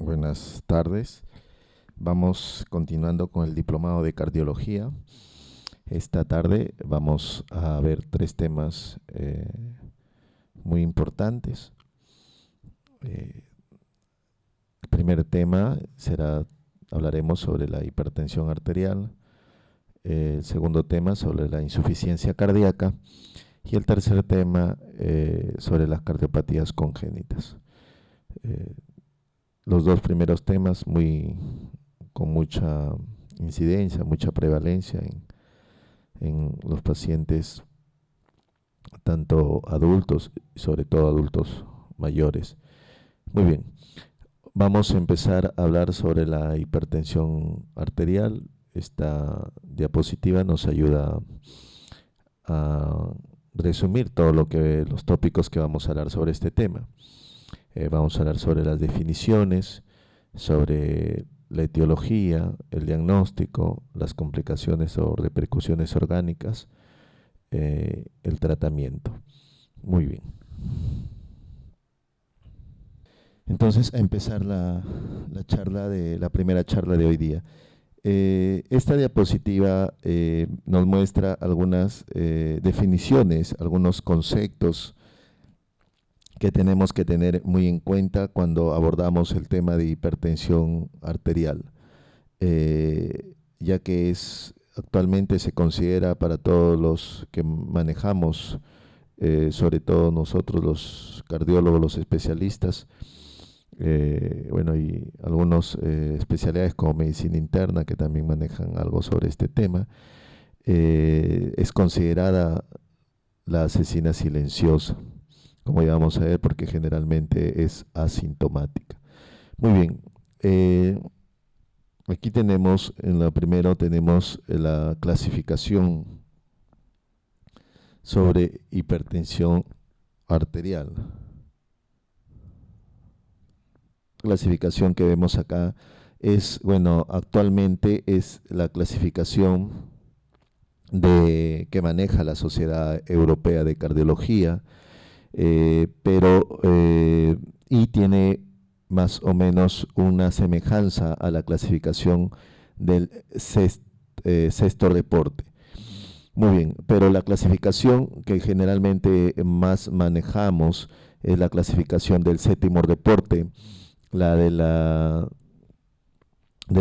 Buenas tardes. Vamos continuando con el diplomado de cardiología. Esta tarde vamos a ver tres temas muy importantes. El primer tema hablaremos sobre la hipertensión arterial. El segundo tema sobre la insuficiencia cardíaca. Y el tercer tema sobre las cardiopatías congénitas. Los dos primeros temas con mucha incidencia, mucha prevalencia en los pacientes, tanto adultos y sobre todo adultos mayores. Muy bien, vamos a empezar a hablar sobre la hipertensión arterial. Esta diapositiva nos ayuda a resumir los tópicos que vamos a hablar sobre este tema. Vamos a hablar sobre las definiciones, sobre la etiología, el diagnóstico, las complicaciones o repercusiones orgánicas, el tratamiento. Muy bien. Entonces, a empezar la primera charla de hoy día. Esta diapositiva nos muestra algunas definiciones, algunos conceptos que tenemos que tener muy en cuenta cuando abordamos el tema de hipertensión arterial, ya que actualmente se considera para todos los que manejamos, sobre todo nosotros los cardiólogos, los especialistas, y algunas especialidades como medicina interna que también manejan algo sobre este tema, es considerada la asesina silenciosa, como ya vamos a ver, porque generalmente es asintomática. Muy bien, aquí primero tenemos la clasificación sobre hipertensión arterial. Clasificación que vemos acá actualmente es la clasificación que maneja la Sociedad Europea de Cardiología, y tiene más o menos una semejanza a la clasificación del sexto reporte. Muy bien, pero la clasificación que generalmente más manejamos es la clasificación del séptimo reporte, del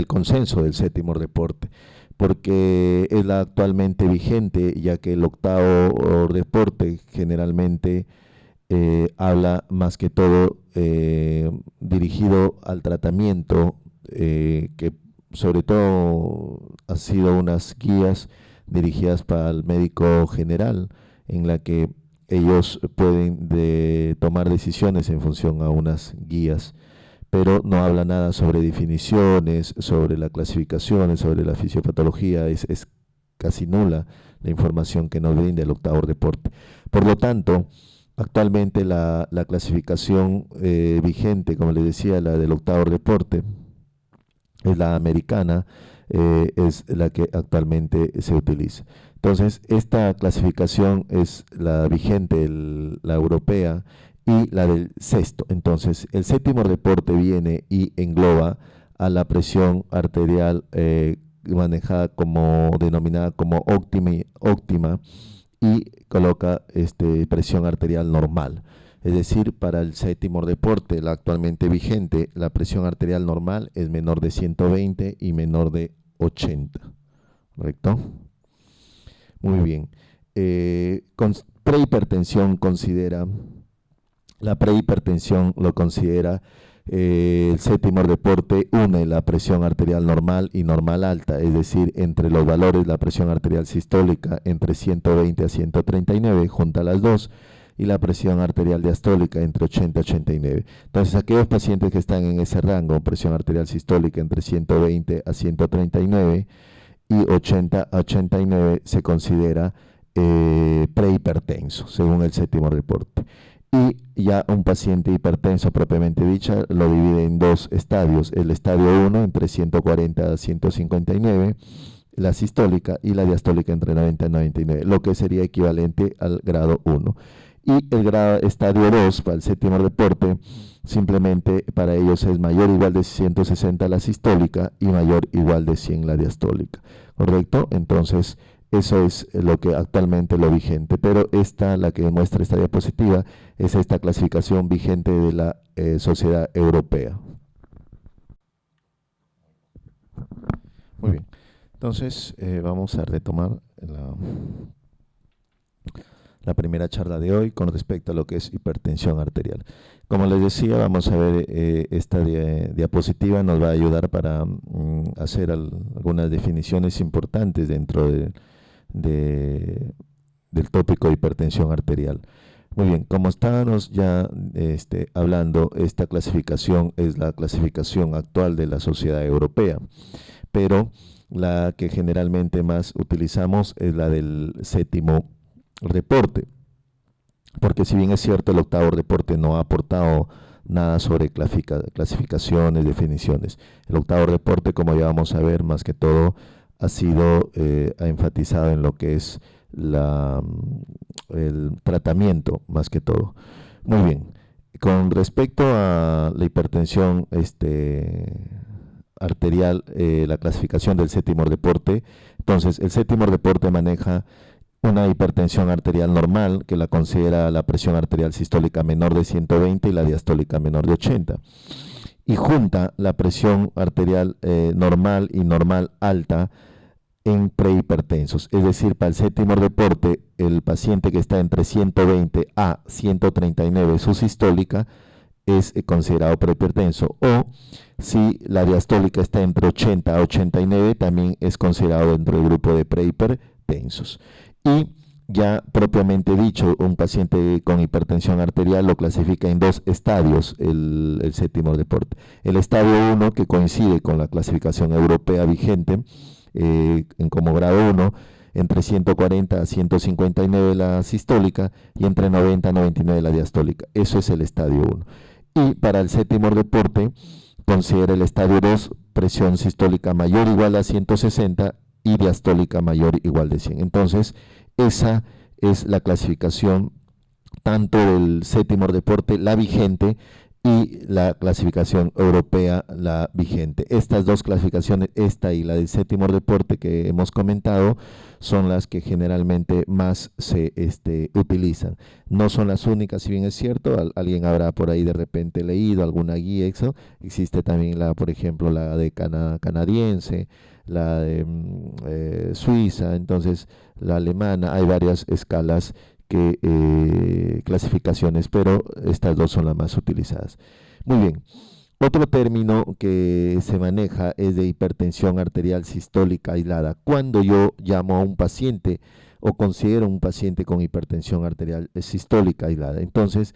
consenso del séptimo reporte, porque es la actualmente vigente, ya que el octavo reporte generalmente habla más que todo dirigido al tratamiento, que sobre todo ha sido unas guías dirigidas para el médico general, en la que ellos pueden tomar decisiones en función a unas guías, pero no habla nada sobre definiciones, sobre las clasificaciones, sobre la fisiopatología. Es casi nula la información que nos brinda el octavo reporte. Por lo tanto, actualmente la clasificación vigente, como les decía, la del octavo reporte, es la americana, es la que actualmente se utiliza. Entonces, esta clasificación es la vigente, la europea, y la del sexto. Entonces, el séptimo reporte viene y engloba a la presión arterial denominada como óptima, y coloca presión arterial normal. Es decir, para el séptimo reporte, la actualmente vigente, la presión arterial normal es menor de 120 y menor de 80. ¿Correcto? Muy bien. Prehipertensión la prehipertensión lo considera el séptimo reporte, une la presión arterial normal y normal alta, es decir, entre los valores la presión arterial sistólica entre 120 a 139, junta las dos, y la presión arterial diastólica entre 80 y 89. Entonces, aquellos pacientes que están en ese rango, presión arterial sistólica entre 120 a 139 y 80 a 89, se considera prehipertenso, según el séptimo reporte. Y ya un paciente hipertenso propiamente dicha lo divide en dos estadios: el estadio 1 entre 140 a 159, la sistólica, y la diastólica entre 90 y 99, lo que sería equivalente al grado 1. Y el estadio 2 para el séptimo reporte, simplemente para ellos es mayor o igual de 160 la sistólica y mayor o igual de 100 la diastólica, ¿correcto? Entonces, eso es lo que actualmente lo vigente, pero la que muestra esta diapositiva es esta clasificación vigente de la Sociedad Europea. Muy bien, entonces vamos a retomar la primera charla de hoy con respecto a lo que es hipertensión arterial. Como les decía, vamos a ver esta diapositiva, nos va a ayudar para hacer algunas definiciones importantes dentro del tópico de hipertensión arterial. Muy bien, como estábamos ya hablando, esta clasificación es la clasificación actual de la Sociedad Europea, pero la que generalmente más utilizamos es la del séptimo reporte, porque si bien es cierto el octavo reporte no ha aportado nada sobre clasificaciones, definiciones, el octavo reporte, como ya vamos a ver, más que todo ha sido enfatizado en lo que es el tratamiento, más que todo. Muy bien, con respecto a la hipertensión arterial, la clasificación del séptimo reporte, entonces el séptimo reporte maneja una hipertensión arterial normal, que la considera la presión arterial sistólica menor de 120 y la diastólica menor de 80. Y junta la presión arterial normal y normal alta en prehipertensos. Es decir, para el séptimo reporte, el paciente que está entre 120 a 139 su sistólica es considerado prehipertenso, o si la diastólica está entre 80 a 89 también es considerado dentro del grupo de prehipertensos. Y ya propiamente dicho, un paciente con hipertensión arterial lo clasifica en dos estadios el séptimo reporte. El estadio 1, que coincide con la clasificación europea vigente, como grado 1, entre 140 a 159 la sistólica y entre 90 a 99 la diastólica. Eso es el estadio 1. Y para el séptimo reporte considera el estadio 2, presión sistólica mayor o igual a 160 y diastólica mayor o igual de 100. Entonces, esa es la clasificación tanto del séptimo reporte, la vigente, y la clasificación europea, la vigente. Estas dos clasificaciones, esta y la del séptimo reporte que hemos comentado, son las que generalmente más se utilizan. No son las únicas, si bien es cierto, alguien habrá por ahí de repente leído alguna guía, existe también por ejemplo, la de canadiense, la de Suiza, entonces la alemana, hay varias escalas clasificaciones, pero estas dos son las más utilizadas. Muy bien, otro término que se maneja es de hipertensión arterial sistólica aislada. Cuando yo llamo a un paciente o considero un paciente con hipertensión arterial sistólica aislada, entonces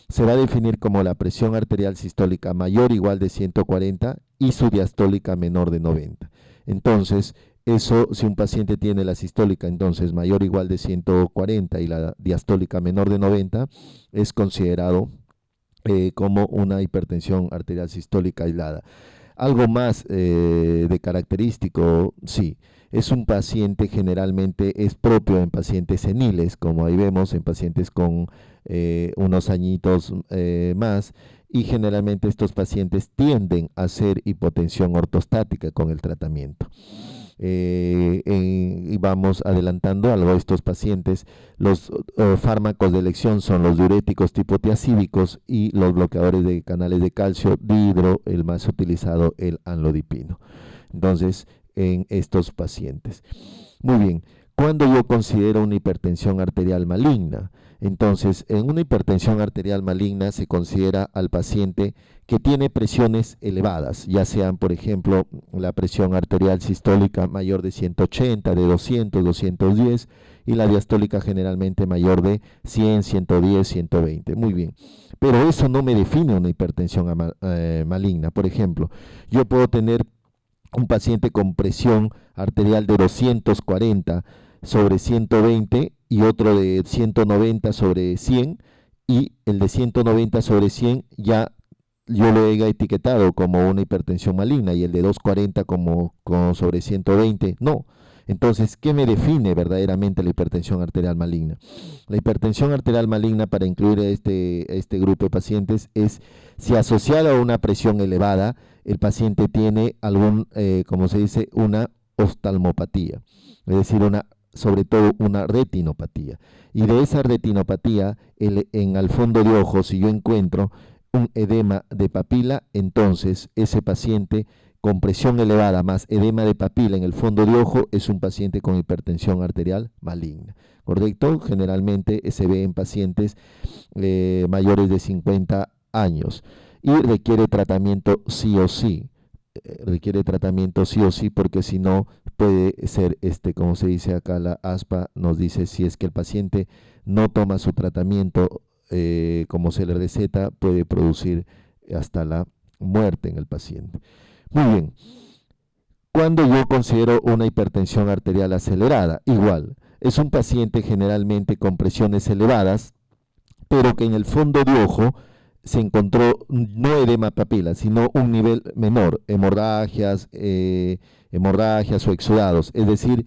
se va a definir como la presión arterial sistólica mayor o igual de 140 y su diastólica menor de 90. Entonces, eso, si un paciente tiene la sistólica entonces mayor o igual de 140 y la diastólica menor de 90, es considerado como una hipertensión arterial sistólica aislada. Algo más de característico, sí, es un paciente, generalmente es propio en pacientes seniles, como ahí vemos, en pacientes con unos añitos más, y generalmente estos pacientes tienden a hacer hipotensión ortostática con el tratamiento. Y vamos adelantando algo de estos pacientes. Los fármacos de elección son los diuréticos tipo tiacídicos y los bloqueadores de canales de calcio dihidro, el más utilizado, el amlodipino. Entonces, en estos pacientes. Muy bien, cuando yo considero una hipertensión arterial maligna, entonces en una hipertensión arterial maligna se considera al paciente que tiene presiones elevadas, ya sean por ejemplo la presión arterial sistólica mayor de 180, de 200, 210 y la diastólica generalmente mayor de 100, 110, 120. Muy bien, pero eso no me define una hipertensión maligna. Por ejemplo, yo puedo tener un paciente con presión arterial de 240 sobre 120 y otro de 190 sobre 100, y el de 190 sobre 100 ya yo lo he etiquetado como una hipertensión maligna, y el de 240 como sobre 120 no. Entonces, ¿qué me define verdaderamente la hipertensión arterial maligna? La hipertensión arterial maligna, para incluir a este grupo de pacientes, es si asociada a una presión elevada, el paciente tiene como se dice, una oftalmopatía, es decir, sobre todo una retinopatía. Y de esa retinopatía, en al fondo de ojo, si yo encuentro un edema de papila, entonces ese paciente con presión elevada más edema de papila en el fondo de ojo es un paciente con hipertensión arterial maligna. ¿Correcto? Generalmente se ve en pacientes mayores de 50 años y requiere tratamiento sí o sí. Requiere tratamiento sí o sí, porque si no puede ser, como se dice acá, la ASPA nos dice, si es que el paciente no toma su tratamiento como se le receta, puede producir hasta la muerte en el paciente. Muy bien. Cuando yo considero una hipertensión arterial acelerada, igual, es un paciente generalmente con presiones elevadas, pero que en el fondo de ojo se encontró no edema papila, sino un nivel menor, hemorragias o exudados, es decir,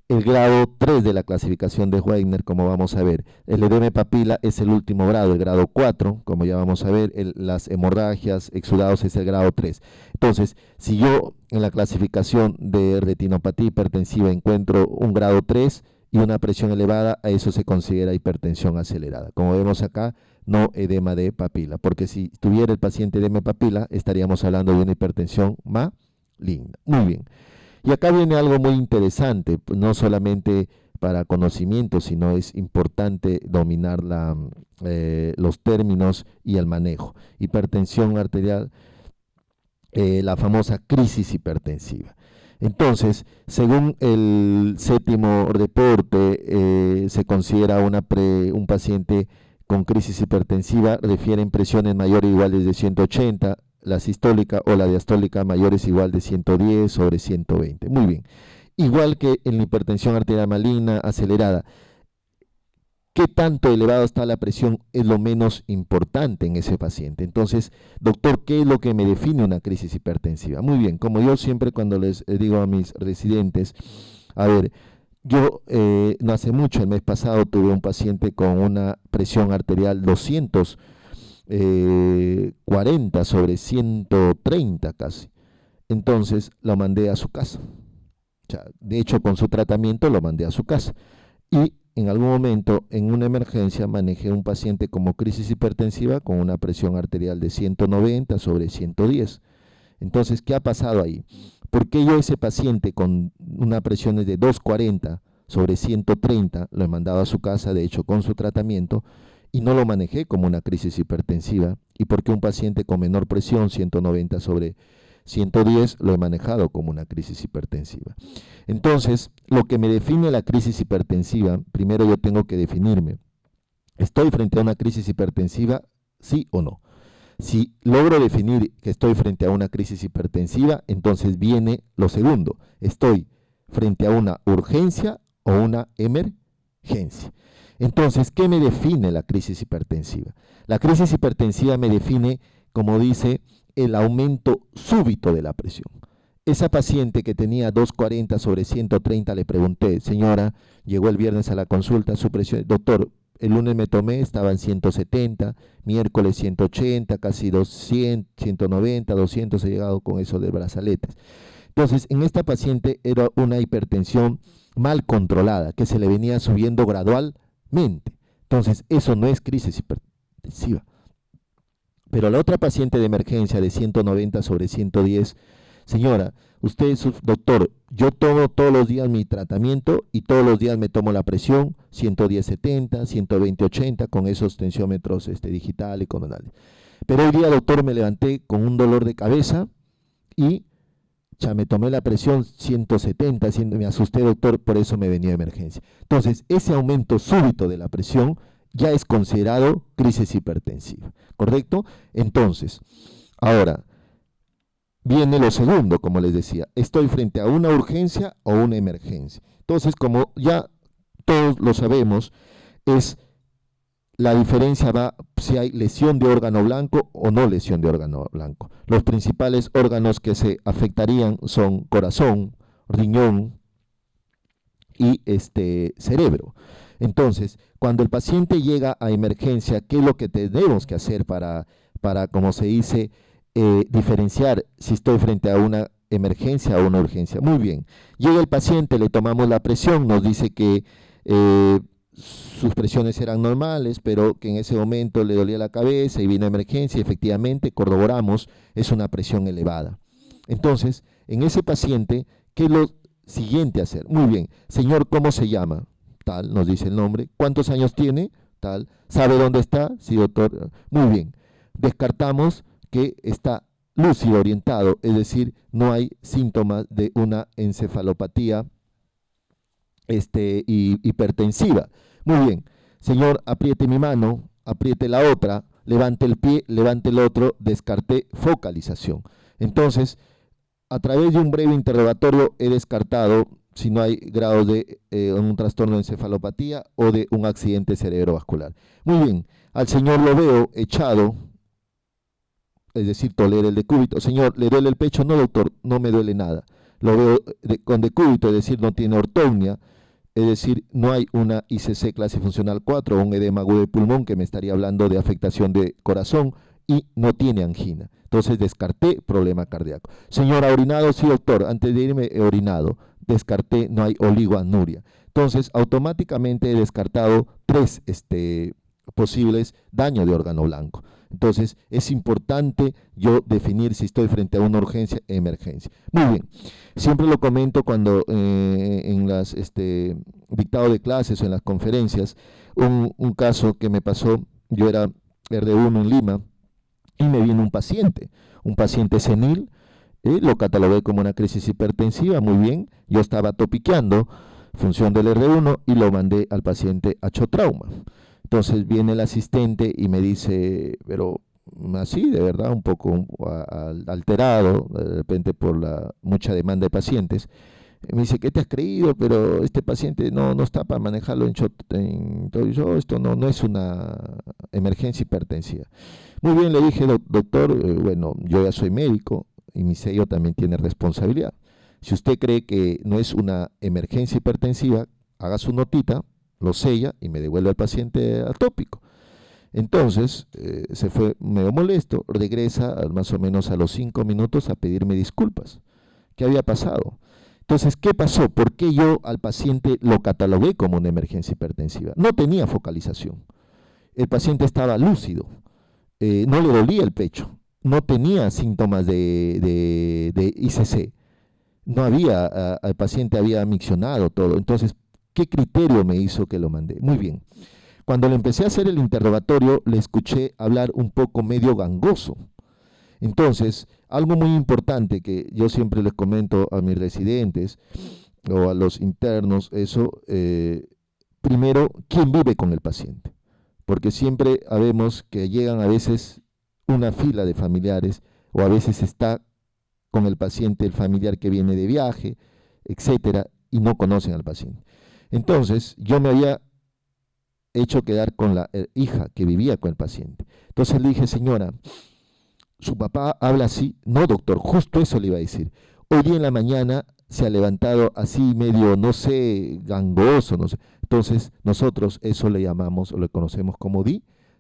el grado 3 de la clasificación de Wegener, como vamos a ver. El edema de papila es el último grado, el grado 4, como ya vamos a ver, las hemorragias, exudados es el grado 3. Entonces, si yo en la clasificación de retinopatía hipertensiva encuentro un grado 3 y una presión elevada, a eso se considera hipertensión acelerada. Como vemos acá, no edema de papila, porque si tuviera el paciente edema de papila, estaríamos hablando de una hipertensión maligna. Muy bien. Y acá viene algo muy interesante, no solamente para conocimiento, sino es importante dominar los términos y el manejo. Hipertensión arterial, la famosa crisis hipertensiva. Entonces, según el séptimo reporte, se considera un paciente con crisis hipertensiva, refieren presiones mayores o iguales de 180, la sistólica o la diastólica mayores igual de 110 sobre 120. Muy bien. Igual que en la hipertensión arterial maligna acelerada, ¿qué tanto elevada está la presión? Es lo menos importante en ese paciente. Entonces, doctor, ¿qué es lo que me define una crisis hipertensiva? Muy bien, como yo siempre cuando les digo a mis residentes, a ver, yo no hace mucho, el mes pasado, tuve un paciente con una presión arterial 240 sobre 130 casi. Entonces lo mandé a su casa. O sea, de hecho, con su tratamiento lo mandé a su casa. Y en algún momento, en una emergencia, manejé un paciente como crisis hipertensiva con una presión arterial de 190 sobre 110. Entonces, ¿qué ha pasado ahí? ¿Por qué yo ese paciente con una presión de 240 sobre 130 lo he mandado a su casa, de hecho, con su tratamiento, y no lo manejé como una crisis hipertensiva? ¿Y por qué un paciente con menor presión, 190 sobre 110, lo he manejado como una crisis hipertensiva? Entonces, lo que me define la crisis hipertensiva, primero yo tengo que definirme. ¿Estoy frente a una crisis hipertensiva, sí o no? Si logro definir que estoy frente a una crisis hipertensiva, entonces viene lo segundo. ¿Estoy frente a una urgencia o una emergencia? Entonces, ¿qué me define la crisis hipertensiva? La crisis hipertensiva me define, como dice, el aumento súbito de la presión. Esa paciente que tenía 240 sobre 130, le pregunté, señora, llegó el viernes a la consulta, su presión, doctor, el lunes me tomé, estaba en 170, miércoles 180, casi 200, 190, 200, he llegado con eso de brazaletes. Entonces, en esta paciente era una hipertensión mal controlada, que se le venía subiendo gradualmente. Entonces, eso no es crisis hipertensiva. Pero la otra paciente de emergencia de 190 sobre 110, señora, usted es doctor, yo tomo todos los días mi tratamiento y todos los días me tomo la presión, 110/70, 120/80, con esos tensiómetros digital y coronales. Pero hoy día, doctor, me levanté con un dolor de cabeza y ya me tomé la presión 170, me asusté, doctor, por eso me venía de emergencia. Entonces, ese aumento súbito de la presión ya es considerado crisis hipertensiva, ¿correcto? Entonces, ahora, viene lo segundo, como les decía, estoy frente a una urgencia o una emergencia. Entonces, como ya todos lo sabemos, es la diferencia va si hay lesión de órgano blanco o no lesión de órgano blanco. Los principales órganos que se afectarían son corazón, riñón, y cerebro. Entonces, cuando el paciente llega a emergencia, ¿qué es lo que tenemos que hacer para como se dice, diferenciar si estoy frente a una emergencia o una urgencia? Muy bien, llega el paciente, le tomamos la presión, nos dice que sus presiones eran normales, pero que en ese momento le dolía la cabeza y vino a emergencia y efectivamente corroboramos, es una presión elevada. Entonces, en ese paciente, ¿qué es lo siguiente a hacer? Muy bien, señor, ¿cómo se llama? Tal, nos dice el nombre. ¿Cuántos años tiene? Tal. ¿Sabe dónde está? Sí, doctor. Muy bien. Descartamos que está lúcido, orientado, es decir, no hay síntomas de una encefalopatía hipertensiva. Muy bien, señor, apriete mi mano, apriete la otra, levante el pie, levante el otro, descarté focalización. Entonces, a través de un breve interrogatorio he descartado si no hay grados de un trastorno de encefalopatía o de un accidente cerebrovascular. Muy bien, al señor lo veo echado, es decir, tolera el decúbito. Señor, ¿le duele el pecho? No, doctor, no me duele nada. Lo veo con decúbito, es decir, no tiene ortognia, es decir, no hay una ICC clase funcional 4 o un edema agudo de pulmón que me estaría hablando de afectación de corazón y no tiene angina. Entonces descarté problema cardíaco. Señor, ¿ha orinado? Sí, doctor, antes de irme he orinado. Descarté, no hay oligoanuria. Entonces, automáticamente he descartado 3 posibles daños de órgano blanco. Entonces, es importante yo definir si estoy frente a una urgencia e emergencia. Muy bien, siempre lo comento cuando en las dictados de clases o en las conferencias, un caso que me pasó, yo era RD1 en Lima y me vino un paciente senil, lo catalogué como una crisis hipertensiva, muy bien, yo estaba topiqueando función del R1 y lo mandé al paciente a chotrauma. Entonces viene el asistente y me dice, pero así, de verdad, un poco alterado, de repente por la mucha demanda de pacientes. Me dice, ¿qué te has creído? Pero este paciente no está para manejarlo entonces yo, esto no es una emergencia hipertensiva. Muy bien, le dije, doctor, bueno, yo ya soy médico y mi sello también tiene responsabilidad. Si usted cree que no es una emergencia hipertensiva, haga su notita, lo sella y me devuelve al paciente atópico. Entonces, se fue medio molesto, regresa más o menos a los 5 minutos a pedirme disculpas. ¿Qué había pasado? Entonces, ¿qué pasó? ¿Por qué yo al paciente lo catalogué como una emergencia hipertensiva? No tenía focalización. El paciente estaba lúcido, no le dolía el pecho, no tenía síntomas de ICC, no había, al paciente había miccionado todo. Entonces, ¿qué criterio me hizo que lo mandé? Muy bien. Cuando le empecé a hacer el interrogatorio, le escuché hablar un poco medio gangoso. Entonces, algo muy importante que yo siempre les comento a mis residentes o a los internos, eso, primero, ¿quién vive con el paciente? Porque siempre habemos que llegan a veces una fila de familiares o a veces está con el paciente el familiar que viene de viaje, etcétera, y no conocen al paciente. Entonces, yo me había hecho quedar con la hija que vivía con el paciente. Entonces le dije, señora, ¿su papá habla así? No, doctor, justo eso le iba a decir. Hoy día en la mañana se ha levantado así medio, no sé, gangoso, no sé. Entonces, nosotros eso le llamamos o le conocemos como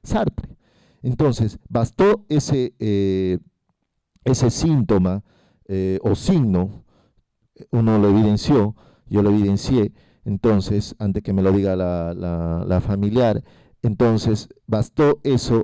Sartre. Entonces, bastó ese síntoma o signo, uno lo evidenció, yo lo evidencié, entonces, antes que me lo diga la familiar, entonces bastó eso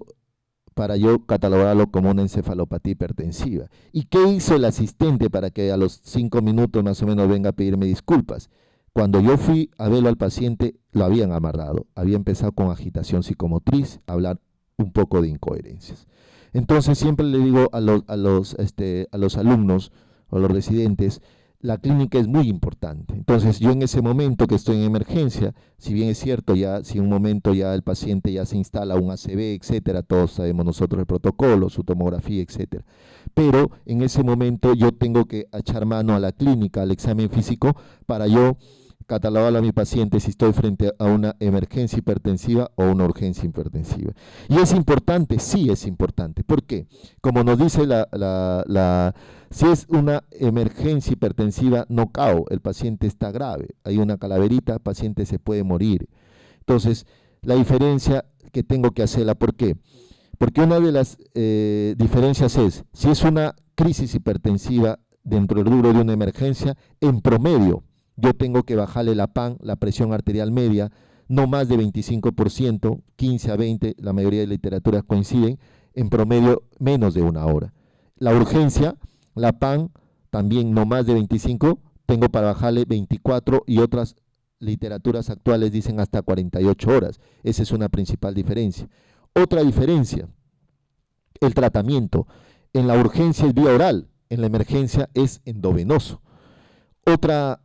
para yo catalogarlo como una encefalopatía hipertensiva. ¿Y qué hizo el asistente para que a los 5 minutos más o menos venga a pedirme disculpas? Cuando yo fui a verlo al paciente, lo habían amarrado, había empezado con agitación psicomotriz, a hablar un poco de incoherencias. Entonces siempre le digo a los alumnos o a los residentes, la clínica es muy importante. Entonces yo en ese momento que estoy en emergencia, si bien es cierto, ya si en un momento ya el paciente ya se instala un ACV, etcétera, todos sabemos nosotros el protocolo, su tomografía, etcétera. Pero en ese momento yo tengo que echar mano a la clínica, al examen físico, para yo catalogar a mi paciente si estoy frente a una emergencia hipertensiva o una urgencia hipertensiva. ¿Y es importante? Sí es importante. ¿Por qué? Como nos dice si es una emergencia hipertensiva, no cao, el paciente está grave, hay una calaverita, el paciente se puede morir. Entonces, la diferencia que tengo que hacerla, ¿por qué? Porque una de las diferencias es, si es una crisis hipertensiva dentro del rubro de una emergencia, en promedio, yo tengo que bajarle la PAN, la presión arterial media, no más de 25%, 15 a 20, la mayoría de literaturas coinciden, en promedio menos de una hora. La urgencia, la PAN, también no más de 25, tengo para bajarle 24 y otras literaturas actuales dicen hasta 48 horas. Esa es una principal diferencia. Otra diferencia, el tratamiento. En la urgencia es vía oral, en la emergencia es endovenoso. Otra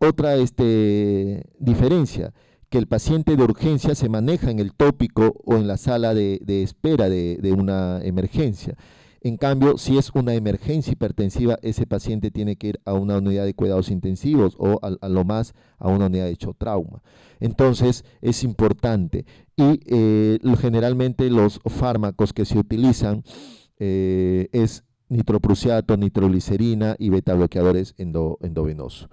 diferencia, que el paciente de urgencia se maneja en el tópico o en la sala de espera de una emergencia. En cambio, si es una emergencia hipertensiva, ese paciente tiene que ir a una unidad de cuidados intensivos o a lo más a una unidad de chotrauma. Entonces, es importante. Y generalmente los fármacos que se utilizan es nitroprusiato, nitroglicerina y betabloqueadores endovenosos.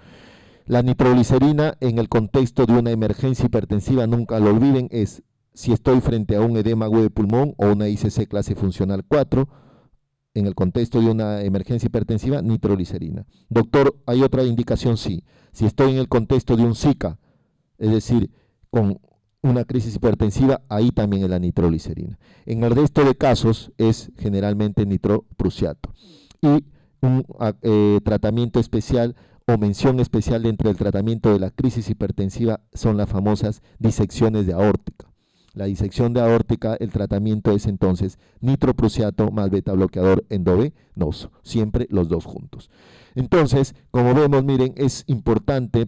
La nitroglicerina en el contexto de una emergencia hipertensiva, nunca lo olviden, es si estoy frente a un edema agudo de pulmón o una ICC clase funcional 4, en el contexto de una emergencia hipertensiva, nitroglicerina. Doctor, ¿hay otra indicación? Sí. Si estoy en el contexto de un Zika, es decir, con una crisis hipertensiva, ahí también es la nitroglicerina. En el resto de casos es generalmente nitroprusiato. Y un tratamiento especial o mención especial dentro del tratamiento de la crisis hipertensiva son las famosas disecciones de aórtica. La disección de aórtica, el tratamiento es entonces nitroprusiato más betabloqueador endovenoso, siempre los dos juntos. Entonces, como vemos, miren, es importante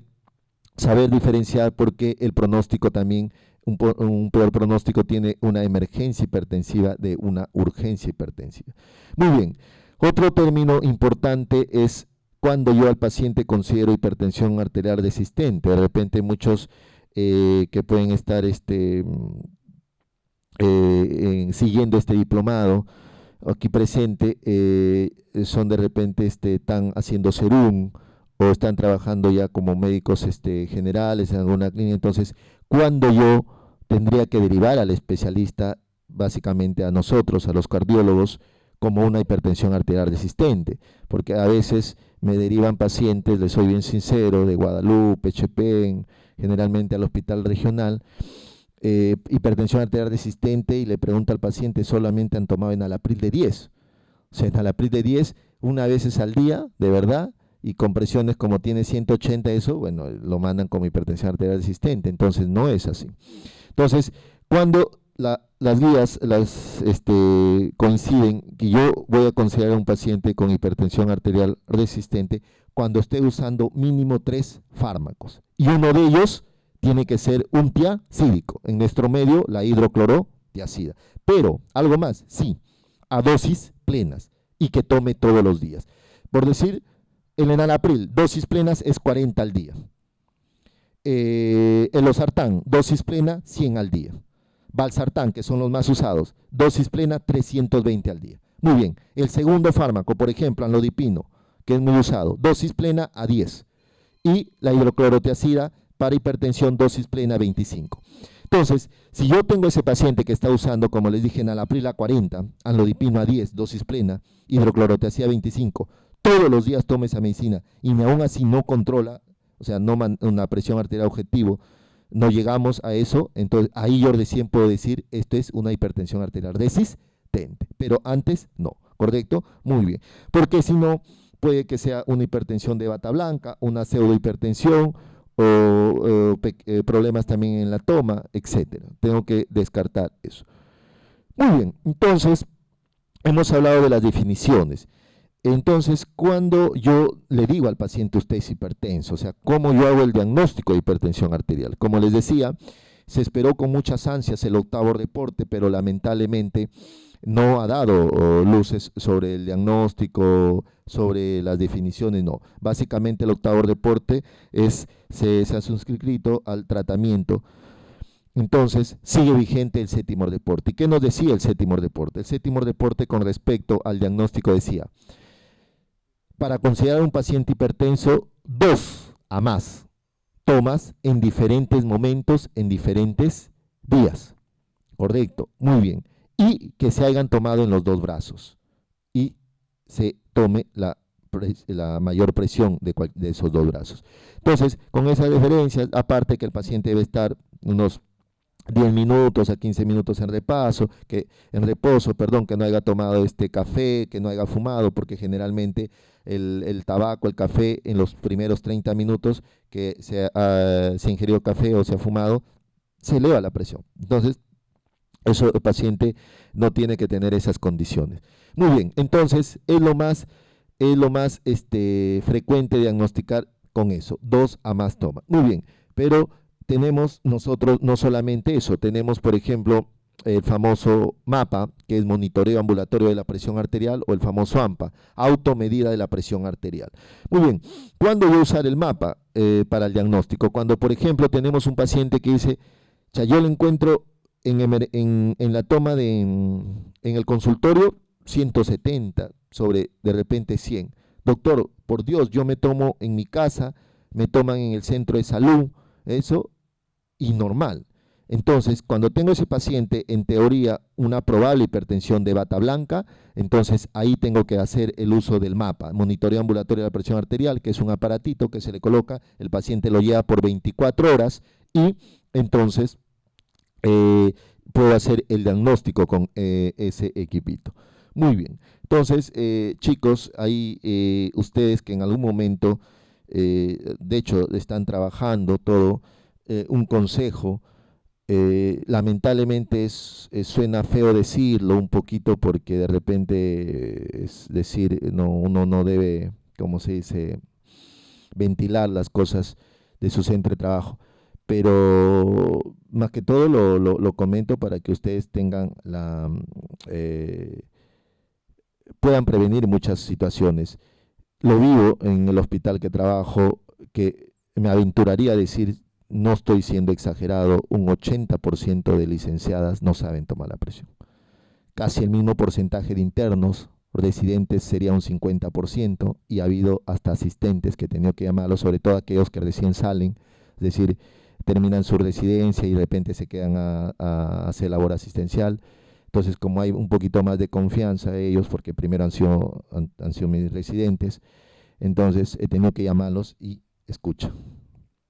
saber diferenciar porque el pronóstico también, un peor pronóstico tiene una emergencia hipertensiva de una urgencia hipertensiva. Muy bien, otro término importante es cuando yo al paciente considero hipertensión arterial resistente. De repente muchos que pueden estar siguiendo este diplomado aquí presente, son de repente están haciendo serum o están trabajando ya como médicos generales en alguna clínica. Entonces, ¿cuándo yo tendría que derivar al especialista, básicamente a nosotros, a los cardiólogos, como una hipertensión arterial resistente? Porque a veces me derivan pacientes, les soy bien sincero, de Guadalupe, Chepén, generalmente al hospital regional, hipertensión arterial resistente, y le pregunto al paciente, solamente han tomado enalapril de 10. O sea, enalapril de 10 una vez al día, de verdad, y con presiones como tiene 180, eso, bueno, lo mandan como hipertensión arterial resistente. Entonces, no es así. Entonces, cuando las guías coinciden que yo voy a considerar a un paciente con hipertensión arterial resistente cuando esté usando mínimo 3 fármacos, y uno de ellos tiene que ser un tiazídico, en nuestro medio la hidroclorotiazida, pero algo más, sí, a dosis plenas y que tome todos los días. Por decir, el enalapril, dosis plenas es 40 al día. El losartán, dosis plena 100 al día. Valsartán, que son los más usados, dosis plena 320 al día. Muy bien, el segundo fármaco, por ejemplo, anlodipino, que es muy usado, dosis plena a 10. Y la hidroclorotiazida para hipertensión, dosis plena 25. Entonces, si yo tengo ese paciente que está usando, como les dije, enalapril a 40, anlodipino a 10, dosis plena, hidroclorotiazida 25, todos los días toma esa medicina y ni aún así no controla, o sea, no una presión arterial objetivo, no llegamos a eso, entonces ahí yo recién puedo decir, esto es una hipertensión arterial resistente, pero antes no, ¿correcto? Muy bien, porque si no, puede que sea una hipertensión de bata blanca, una pseudohipertensión, o problemas también en la toma, etcétera. Tengo que descartar eso. Muy bien, entonces, hemos hablado de las definiciones. Entonces, cuando yo le digo al paciente, usted es hipertenso, o sea, ¿cómo yo hago el diagnóstico de hipertensión arterial? Como les decía, se esperó con muchas ansias el octavo reporte, pero lamentablemente no ha dado luces sobre el diagnóstico, sobre las definiciones, no. Básicamente el octavo reporte se ha suscrito al tratamiento. Entonces, sigue vigente el séptimo reporte. ¿Y qué nos decía el séptimo reporte? El séptimo reporte con respecto al diagnóstico decía, para considerar un paciente hipertenso, 2 a más tomas en diferentes momentos, en diferentes días. Correcto, muy bien. Y que se hayan tomado en los 2 brazos. Y se tome la mayor presión de esos 2 brazos. Entonces, con esas referencias, aparte que el paciente debe estar unos 10 minutos a 15 minutos en reposo, que no haya tomado café, que no haya fumado, porque generalmente el tabaco, el café, en los primeros 30 minutos que se ha ingerido café o se ha fumado, se eleva la presión. Entonces, eso el paciente no tiene que tener esas condiciones. Muy bien, entonces es lo más frecuente diagnosticar con eso, 2 a más tomas. Muy bien, pero tenemos nosotros no solamente eso, tenemos por ejemplo el famoso MAPA, que es monitoreo ambulatorio de la presión arterial, o el famoso AMPA, automedida de la presión arterial. Muy bien, ¿cuándo voy a usar el MAPA para el diagnóstico? Cuando por ejemplo tenemos un paciente que dice, yo le encuentro en la toma en el consultorio 170 sobre de repente 100. Doctor, por Dios, yo me tomo en mi casa, me toman en el centro de salud, eso, y normal. Entonces, cuando tengo ese paciente, en teoría, una probable hipertensión de bata blanca, entonces ahí tengo que hacer el uso del MAPA, monitoreo ambulatorio de la presión arterial, que es un aparatito que se le coloca, el paciente lo lleva por 24 horas y entonces puedo hacer el diagnóstico con ese equipito. Muy bien, entonces chicos, ahí ustedes que en algún momento, de hecho están trabajando todo, un consejo, lamentablemente suena feo decirlo un poquito porque de repente es decir, uno no debe, como se dice, ventilar las cosas de su centro de trabajo, pero más que todo lo comento para que ustedes tengan puedan prevenir muchas situaciones. Lo vivo en el hospital que trabajo, que me aventuraría a decir, no estoy siendo exagerado, un 80% de licenciadas no saben tomar la presión. Casi el mismo porcentaje de internos, residentes sería un 50%, y ha habido hasta asistentes que he tenido que llamarlos, sobre todo aquellos que recién salen, es decir, terminan su residencia y de repente se quedan a hacer labor asistencial. Entonces, como hay un poquito más de confianza de ellos, porque primero han sido mis residentes, entonces he tenido que llamarlos y escucha.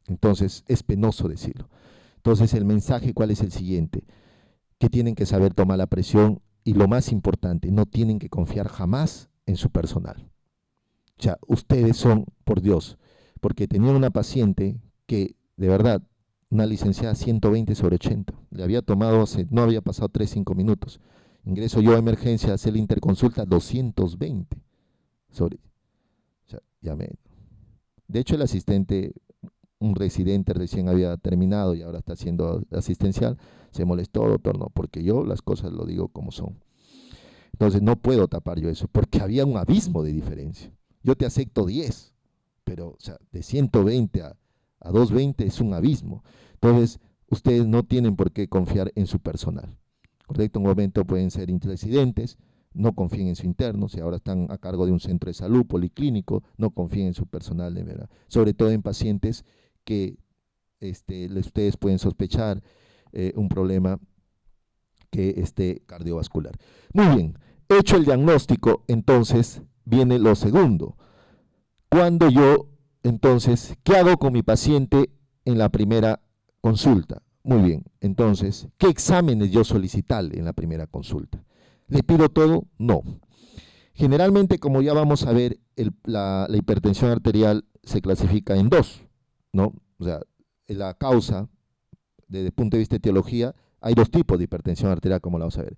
Entonces, es penoso decirlo. Entonces, el mensaje, ¿cuál es el siguiente? Que tienen que saber tomar la presión y lo más importante, no tienen que confiar jamás en su personal. O sea, ustedes son, por Dios, porque tenía una paciente que, de verdad, una licenciada 120 sobre 80, le había tomado, no había pasado 3-5 minutos. Ingreso yo a emergencia a hacer la interconsulta 220 sobre, o sea, de hecho el asistente, un residente recién había terminado y ahora está haciendo asistencial, se molestó, doctor, no, porque yo las cosas lo digo como son. Entonces no puedo tapar yo eso, porque había un abismo de diferencia. Yo te acepto 10, pero o sea, de 120 a 220 es un abismo. Entonces, ustedes no tienen por qué confiar en su personal. Correcto, en un momento pueden ser residentes, no confíen en su interno, si ahora están a cargo de un centro de salud policlínico, no confíen en su personal de verdad. Sobre todo en pacientes que ustedes pueden sospechar un problema que esté cardiovascular. Muy bien, hecho el diagnóstico, entonces viene lo segundo. Cuando yo, entonces, ¿qué hago con mi paciente en la primera consulta? Muy bien, entonces, ¿qué exámenes yo solicitarle en la primera consulta? ¿Le pido todo? No. Generalmente, como ya vamos a ver, la hipertensión arterial se clasifica en 2, ¿no? O sea, la causa, desde el punto de vista de etiología, hay 2 tipos de hipertensión arterial, como la vamos a ver.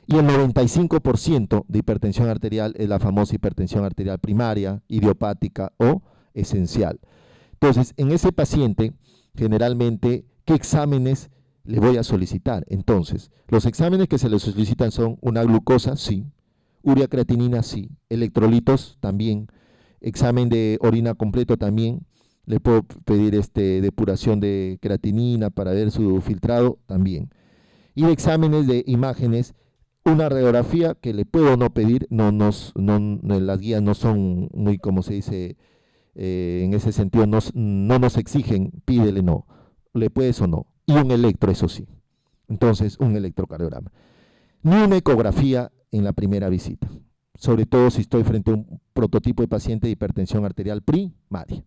Y el 95% de hipertensión arterial es la famosa hipertensión arterial primaria, idiopática o esencial. Entonces, en ese paciente, generalmente, ¿qué exámenes le voy a solicitar. Entonces, los exámenes que se le solicitan son una glucosa, sí, urea creatinina, sí, electrolitos también, examen de orina completo también, le puedo pedir depuración de creatinina para ver su filtrado también. Y exámenes de imágenes, una radiografía que le puedo no pedir, las guías no son muy, como se dice, en ese sentido, no nos exigen, pídele no, le puedes o no. Y un electro, eso sí. Entonces, un electrocardiograma. Ni una ecografía en la primera visita, sobre todo si estoy frente a un prototipo de paciente de hipertensión arterial primaria.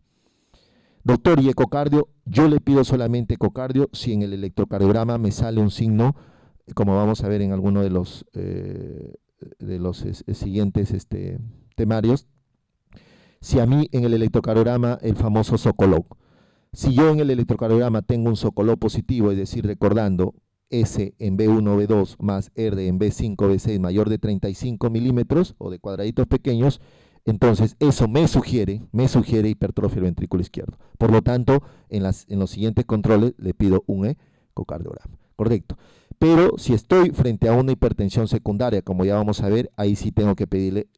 Doctor, ¿y ecocardio? Yo le pido solamente ecocardio si en el electrocardiograma me sale un signo, como vamos a ver en alguno de los siguientes temarios, si a mí en el electrocardiograma el famoso Sokolov, si yo en el electrocardiograma tengo un Sokolov positivo, es decir, recordando S en B1, B2 más R en B5, B6 mayor de 35 milímetros o de cuadraditos pequeños, entonces eso me sugiere hipertrofia del ventrículo izquierdo. Por lo tanto, en los siguientes controles le pido un ecocardiograma. Correcto. Pero si estoy frente a una hipertensión secundaria, como ya vamos a ver, ahí sí tengo que pedirle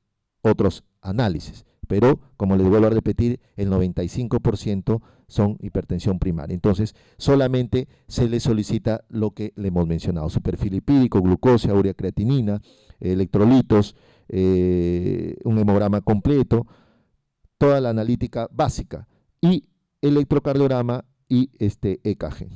otros análisis. Pero, como les vuelvo a repetir, el 95% son hipertensión primaria. Entonces, solamente se le solicita lo que le hemos mencionado: su perfil lipídico, glucosa, urea creatinina, electrolitos, un hemograma completo, toda la analítica básica, y electrocardiograma y EKG.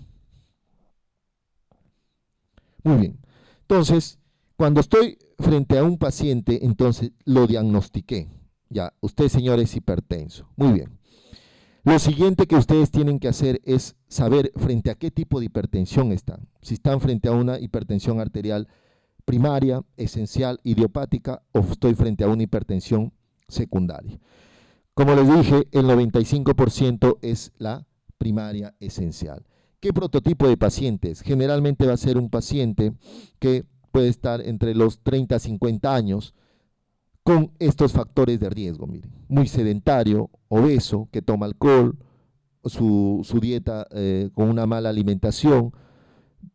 Muy bien. Entonces, cuando estoy frente a un paciente, entonces lo diagnostiqué. Ya, usted, señor, es hipertenso. Muy bien. Lo siguiente que ustedes tienen que hacer es saber frente a qué tipo de hipertensión están. Si están frente a una hipertensión arterial primaria, esencial, idiopática, o estoy frente a una hipertensión secundaria. Como les dije, el 95% es la primaria esencial. ¿Qué prototipo de pacientes? Generalmente va a ser un paciente que puede estar entre los 30 a 50 años, con estos factores de riesgo, miren, muy sedentario, obeso, que toma alcohol, su dieta con una mala alimentación,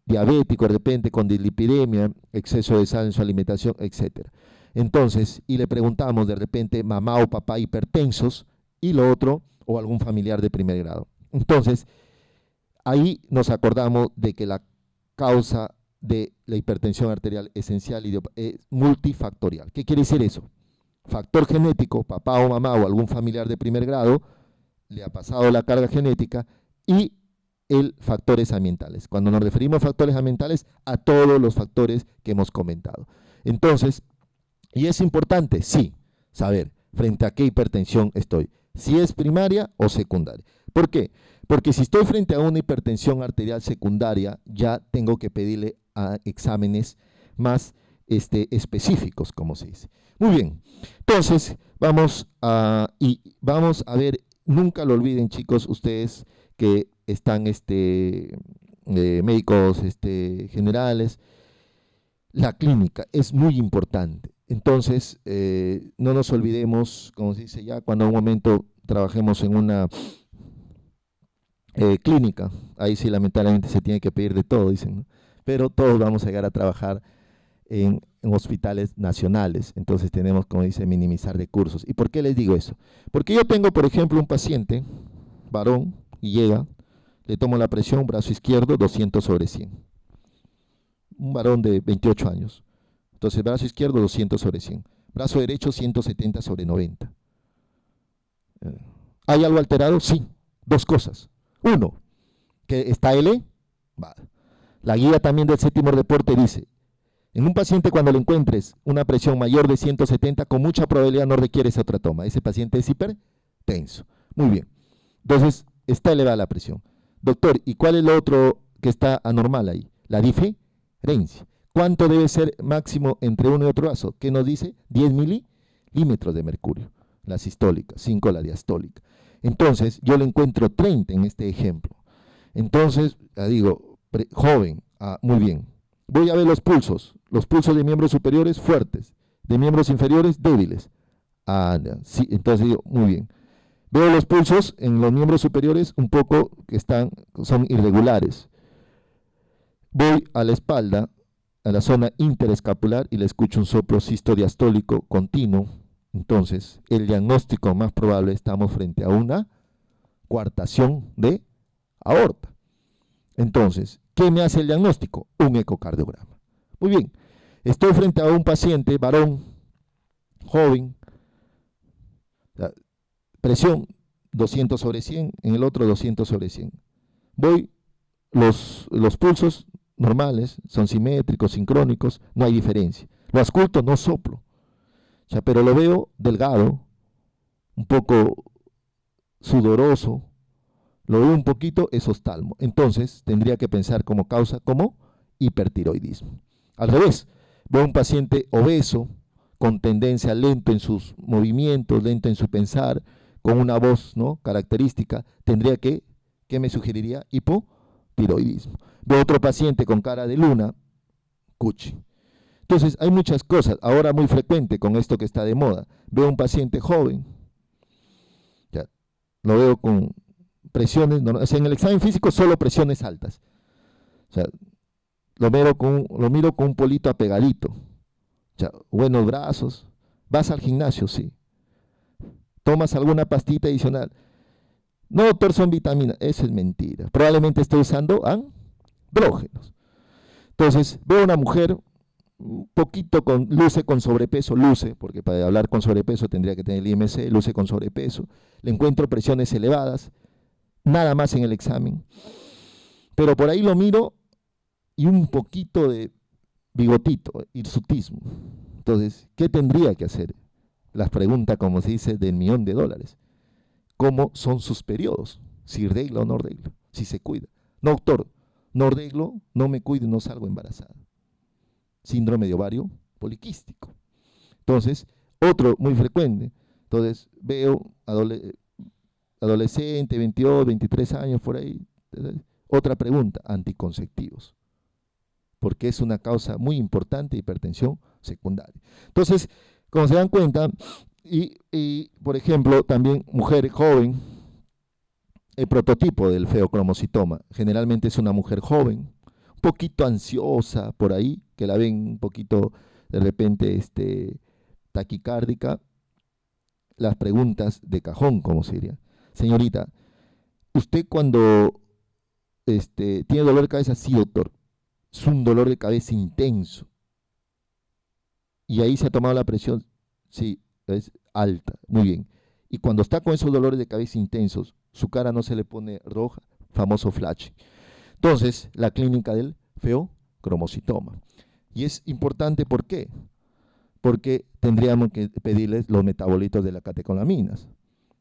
diabético de repente con dislipidemia, exceso de sal en su alimentación, etc. Entonces, y le preguntamos de repente mamá o papá hipertensos, y lo otro, o algún familiar de primer grado. Entonces, ahí nos acordamos de que la causa de la hipertensión arterial esencial es multifactorial. ¿Qué quiere decir eso? Factor genético, papá o mamá o algún familiar de primer grado le ha pasado la carga genética, y factores ambientales. Cuando nos referimos a factores ambientales, a todos los factores que hemos comentado. Entonces, y es importante, sí, saber frente a qué hipertensión estoy, si es primaria o secundaria. ¿Por qué? Porque si estoy frente a una hipertensión arterial secundaria, ya tengo que pedirle a exámenes más específicos, como se dice. Muy bien, entonces vamos a ver, nunca lo olviden, chicos, ustedes que están médicos generales, la clínica es muy importante. Entonces, no nos olvidemos, como se dice ya, cuando en un momento trabajemos en una clínica, ahí sí lamentablemente se tiene que pedir de todo, dicen, ¿no? Pero todos vamos a llegar a trabajar en hospitales nacionales, entonces tenemos, como dice, minimizar recursos. ¿Y por qué les digo eso? Porque yo tengo, por ejemplo, un paciente, varón, y llega, le tomo la presión, brazo izquierdo, 200/100. Un varón de 28 años. Entonces, brazo izquierdo, 200/100. Brazo derecho, 170/90. ¿Hay algo alterado? Sí. Dos cosas. Uno, que está L. La guía también del séptimo reporte dice: en un paciente, cuando le encuentres una presión mayor de 170, con mucha probabilidad no requieres otra toma. Ese paciente es hipertenso. Muy bien. Entonces, está elevada la presión. Doctor, ¿y cuál es lo otro que está anormal ahí? La diferencia. ¿Cuánto debe ser máximo entre uno y otro vaso? ¿Qué nos dice? 10 milímetros de mercurio. La sistólica, 5 la diastólica. Entonces, yo le encuentro 30 en este ejemplo. Entonces, ya digo, joven, muy bien. Voy a ver los pulsos de miembros superiores fuertes, de miembros inferiores débiles. Sí, entonces digo, muy bien. Veo los pulsos en los miembros superiores un poco que son irregulares. Voy a la espalda, a la zona interescapular y le escucho un soplo sistodiastólico continuo. Entonces, el diagnóstico más probable, estamos frente a una coartación de aorta. Entonces, ¿qué me hace el diagnóstico? Un ecocardiograma. Muy bien, estoy frente a un paciente, varón, joven, presión 200 sobre 100, en el otro 200 sobre 100. Voy, los pulsos normales, son simétricos, sincrónicos, no hay diferencia. Lo ausculto, no soplo, pero lo veo delgado, un poco sudoroso, lo veo un poquito esostalmo. Entonces tendría que pensar como causa como hipertiroidismo. Al revés, veo un paciente obeso, con tendencia lento en sus movimientos, lento en su pensar, con una voz, ¿no?, característica, tendría que, ¿qué me sugeriría? Hipotiroidismo. Veo otro paciente con cara de luna, cuchi. Entonces hay muchas cosas, ahora muy frecuente con esto que está de moda. Veo un paciente joven, ya, lo veo con presiones, o sea, en el examen físico solo presiones altas. O sea, lo miro con un polito apegadito. O sea, buenos brazos. ¿Vas al gimnasio? Sí. ¿Tomas alguna pastita adicional? No, doctor, son vitaminas. Eso es mentira. Probablemente esté usando andrógenos. Entonces, veo una mujer un poquito luce con sobrepeso, porque para hablar con sobrepeso tendría que tener el IMC, luce con sobrepeso. Le encuentro presiones elevadas, nada más en el examen. Pero por ahí lo miro y un poquito de bigotito, hirsutismo. Entonces, ¿qué tendría que hacer? Las preguntas, como se dice, del $1.000.000. ¿Cómo son sus periodos? Si regla o no regla, si se cuida. No, doctor, no reglo, no me cuido y no salgo embarazada. Síndrome de ovario poliquístico. Entonces, otro muy frecuente. Entonces, veo adolescente, 22, 23 años por ahí. Otra pregunta, anticonceptivos, porque es una causa muy importante de hipertensión secundaria. Entonces, como se dan cuenta, y por ejemplo, también mujer joven, el prototipo del feocromocitoma, generalmente es una mujer joven, un poquito ansiosa por ahí, que la ven un poquito de repente taquicárdica. Las preguntas de cajón, como sería: señorita, ¿usted cuando tiene dolor de cabeza? Sí, doctor, es un dolor de cabeza intenso. Y ahí se ha tomado la presión, sí, es alta, muy bien. Y cuando está con esos dolores de cabeza intensos, su cara no se le pone roja, famoso flash. Entonces, la clínica del feocromocitoma. Y es importante, ¿por qué? Porque tendríamos que pedirles los metabolitos de las catecolaminas,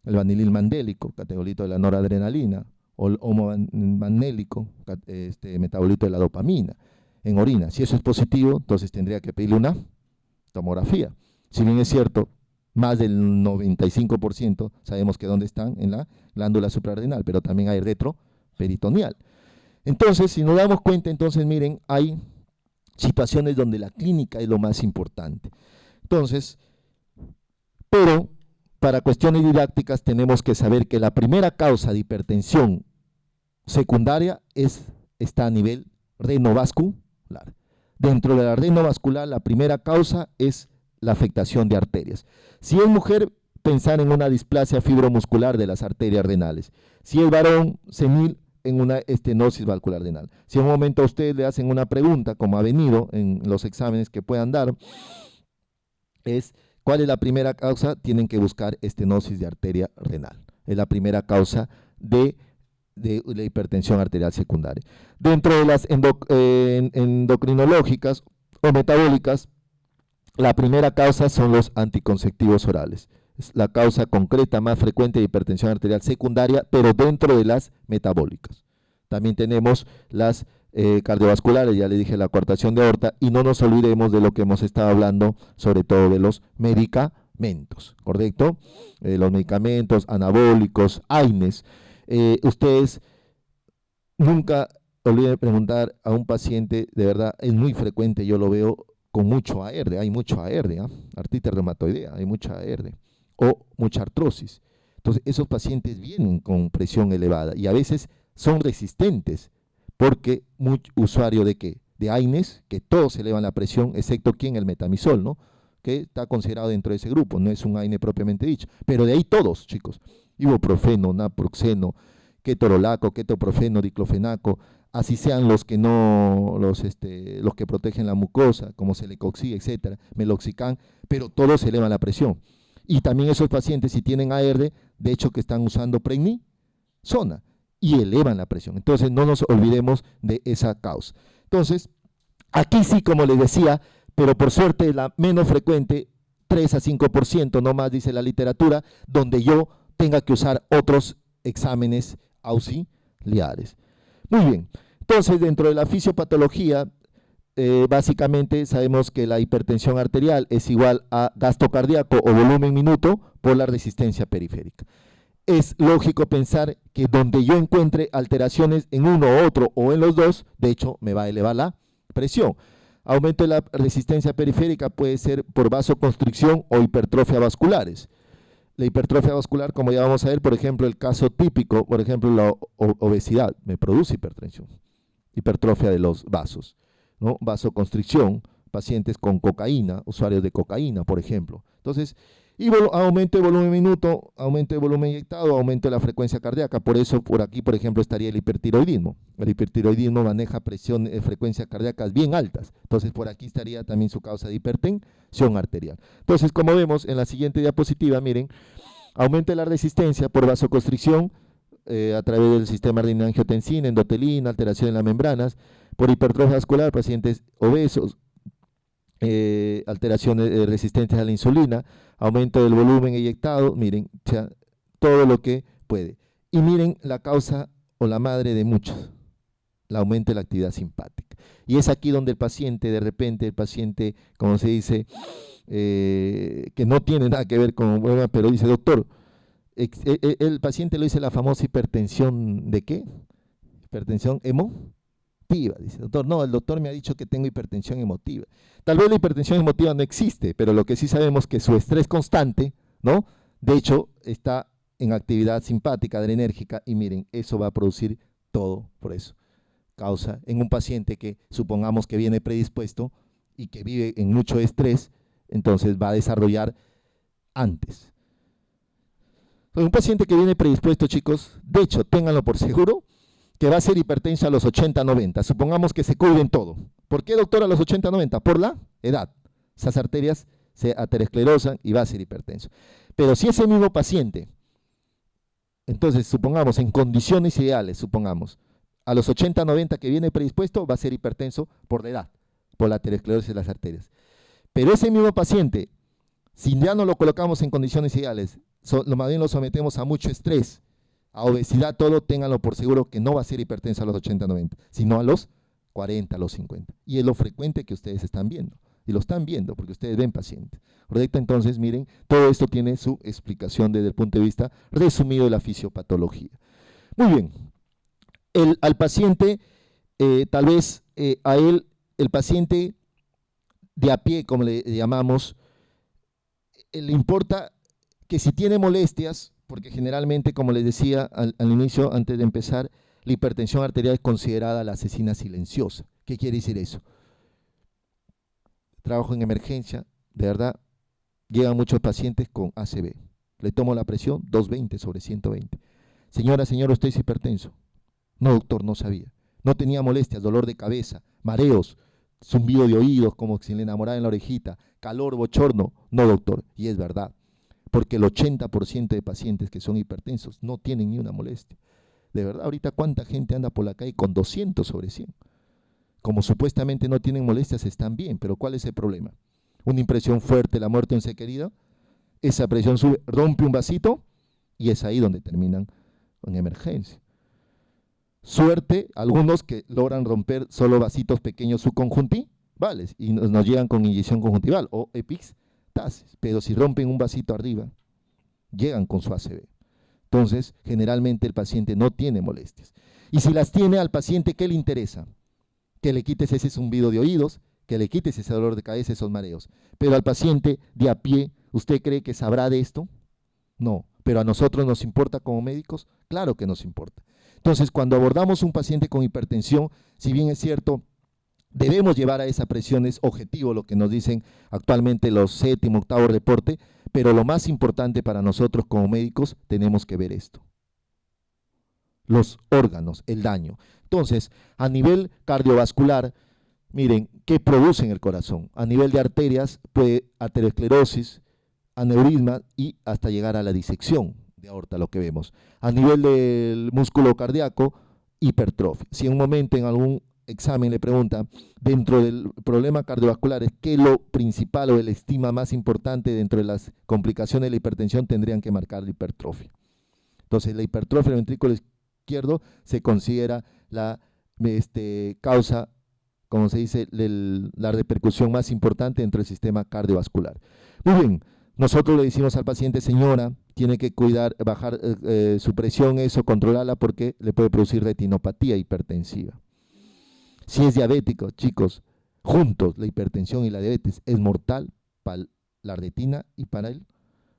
el vanilil mandélico, catabolito de la noradrenalina, o el homovanélico, metabolito de la dopamina, en orina. Si eso es positivo, entonces tendría que pedirle una tomografía. Si bien es cierto, más del 95% sabemos que dónde están, en la glándula suprarrenal, pero también hay retroperitoneal. Entonces, si nos damos cuenta, entonces miren, hay situaciones donde la clínica es lo más importante. Entonces, pero para cuestiones didácticas tenemos que saber que la primera causa de hipertensión secundaria está a nivel renovascular. Dentro de la renovascular, la primera causa es la afectación de arterias. Si es mujer, pensar en una displasia fibromuscular de las arterias renales. Si es varón, senil, en una estenosis valvular renal. Si en un momento a ustedes le hacen una pregunta, como ha venido en los exámenes que puedan dar, es ¿cuál es la primera causa? Tienen que buscar estenosis de arteria renal. Es la primera causa de la hipertensión arterial secundaria. Dentro de las endocrinológicas o metabólicas, la primera causa son los anticonceptivos orales. Es la causa concreta más frecuente de hipertensión arterial secundaria, pero dentro de las metabólicas. También tenemos las cardiovasculares, ya le dije, la coartación de aorta, y no nos olvidemos de lo que hemos estado hablando, sobre todo de los medicamentos, ¿correcto? Los medicamentos anabólicos, AINES. Ustedes nunca olviden preguntar a un paciente, de verdad, es muy frecuente, yo lo veo con mucho AR, hay mucho AR, artritis reumatoidea, hay mucha AR, o mucha artrosis. Entonces, esos pacientes vienen con presión elevada y a veces son resistentes, porque usuario de qué? De AINES, que todos elevan la presión, excepto quién, el metamizol, ¿no? Que está considerado dentro de ese grupo, no es un AINE propiamente dicho, pero de ahí todos, chicos, ibuprofeno, naproxeno, ketorolaco, ketoprofeno, diclofenaco, así sean los que no, los que protegen la mucosa, como Celecoxib, etcétera, meloxicam, pero todos elevan la presión. Y también esos pacientes, si tienen AR, de hecho que están usando prednisona, y elevan la presión. Entonces no nos olvidemos de esa causa. Entonces, aquí sí, como les decía, pero por suerte la menos frecuente, 3 a 5%, no más dice la literatura, donde yo tenga que usar otros exámenes auxiliares. Muy bien, entonces dentro de la fisiopatología, básicamente sabemos que la hipertensión arterial es igual a gasto cardíaco o volumen minuto por la resistencia periférica. Es lógico pensar que donde yo encuentre alteraciones en uno u otro o en los dos, de hecho me va a elevar la presión. Aumento de la resistencia periférica puede ser por vasoconstricción o hipertrofia vasculares. La hipertrofia vascular, como ya vamos a ver, por ejemplo, el caso típico, por ejemplo, la obesidad, me produce hipertensión, hipertrofia de los vasos, ¿no? Vasoconstricción, pacientes con cocaína, usuarios de cocaína, por ejemplo. Entonces, y aumento de volumen minuto, aumento de volumen inyectado, aumento de la frecuencia cardíaca. Por eso, por aquí, por ejemplo, estaría el hipertiroidismo. El hipertiroidismo maneja presión, frecuencias cardíacas bien altas. Entonces, por aquí estaría también su causa de hipertensión arterial. Entonces, como vemos en la siguiente diapositiva, miren, aumento de la resistencia por vasoconstricción a través del sistema adrenina-angiotensina, endotelina, alteración en las membranas, por hipertrofia vascular, pacientes obesos, alteraciones resistentes a la insulina, aumento del volumen eyectado, miren, o sea, todo lo que puede. Y miren la causa o la madre de muchos, el aumento de la actividad simpática. Y es aquí donde el paciente, de repente, el paciente, como se dice, que no tiene nada que ver con, bueno, pero dice, doctor, el paciente lo dice la famosa hipertensión, ¿de qué? Hipertensión emotiva, dice, doctor, no, el doctor me ha dicho que tengo hipertensión emotiva. Tal vez la hipertensión emotiva no existe, pero lo que sí sabemos es que su estrés constante, ¿no? De hecho, está en actividad simpática, adrenérgica, y miren, eso va a producir todo por eso. Causa en un paciente que supongamos que viene predispuesto y que vive en mucho estrés, entonces va a desarrollar antes. Entonces, un paciente que viene predispuesto, chicos, de hecho, ténganlo por seguro, que va a ser hipertenso a los 80, 90. Supongamos que se cuiden todo. ¿Por qué, doctor, a los 80, 90? Por la edad. Esas arterias se aterosclerosan y va a ser hipertenso. Pero si ese mismo paciente, entonces, supongamos, en condiciones ideales, supongamos, a los 80, 90 que viene predispuesto, va a ser hipertenso por la edad, por la aterosclerosis de las arterias. Pero ese mismo paciente, si ya no lo colocamos en condiciones ideales, más bien lo sometemos a mucho estrés, a obesidad, todo, ténganlo por seguro que no va a ser hipertenso a los 80, 90, sino a los 40, a los 50. Y es lo frecuente que ustedes están viendo. Y lo están viendo porque ustedes ven pacientes. ¿Correcto? Entonces, miren, todo esto tiene su explicación desde el punto de vista resumido de la fisiopatología. Muy bien. Al paciente, tal vez a él, el paciente de a pie, como le llamamos, le importa que si tiene molestias, porque generalmente, como les decía al inicio, antes de empezar, la hipertensión arterial es considerada la asesina silenciosa. ¿Qué quiere decir eso? Trabajo en emergencia, de verdad, llegan muchos pacientes con ACV. Le tomo la presión, 220 sobre 120. Señora, usted es hipertenso. No, doctor, no sabía. No tenía molestias, dolor de cabeza, mareos, zumbido de oídos, como si le enamorara en la orejita, calor, bochorno. No, doctor, y es verdad. Porque el 80% de pacientes que son hipertensos no tienen ni una molestia. De verdad, ahorita cuánta gente anda por la calle con 200 sobre 100. Como supuestamente no tienen molestias, están bien, pero ¿cuál es el problema? Una impresión fuerte, la muerte de un ser querido, esa presión sube, rompe un vasito y es ahí donde terminan en emergencia. Suerte, algunos que logran romper solo vasitos pequeños subconjuntivales y nos llegan con inyección conjuntival o epistaxis, pero si rompen un vasito arriba, llegan con su ACV. Entonces, generalmente el paciente no tiene molestias. Y si las tiene, al paciente, ¿qué le interesa? Que le quites ese zumbido de oídos, que le quites ese dolor de cabeza, esos mareos. Pero al paciente de a pie, ¿usted cree que sabrá de esto? No. ¿Pero a nosotros nos importa como médicos? Claro que nos importa. Entonces, cuando abordamos un paciente con hipertensión, si bien es cierto, debemos llevar a esa presión, es objetivo lo que nos dicen actualmente los séptimo, octavo reporte, pero lo más importante para nosotros como médicos, tenemos que ver esto. Los órganos, el daño. Entonces, a nivel cardiovascular, miren, ¿qué produce en el corazón? A nivel de arterias, puede aterosclerosis, aneurisma y hasta llegar a la disección de aorta, lo que vemos. A nivel del músculo cardíaco, hipertrofia. Si en un momento en algún examen le pregunta, dentro del problema cardiovascular, ¿qué es lo principal o el estima más importante dentro de las complicaciones de la hipertensión? Tendrían que marcar la hipertrofia. Entonces, la hipertrofia del ventrículo izquierdo se considera la causa, como se dice, la repercusión más importante dentro del sistema cardiovascular. Muy bien, nosotros le decimos al paciente, señora, tiene que cuidar, bajar su presión, eso, controlarla, porque le puede producir retinopatía hipertensiva. Si es diabético, chicos, juntos la hipertensión y la diabetes es mortal para la retina y para el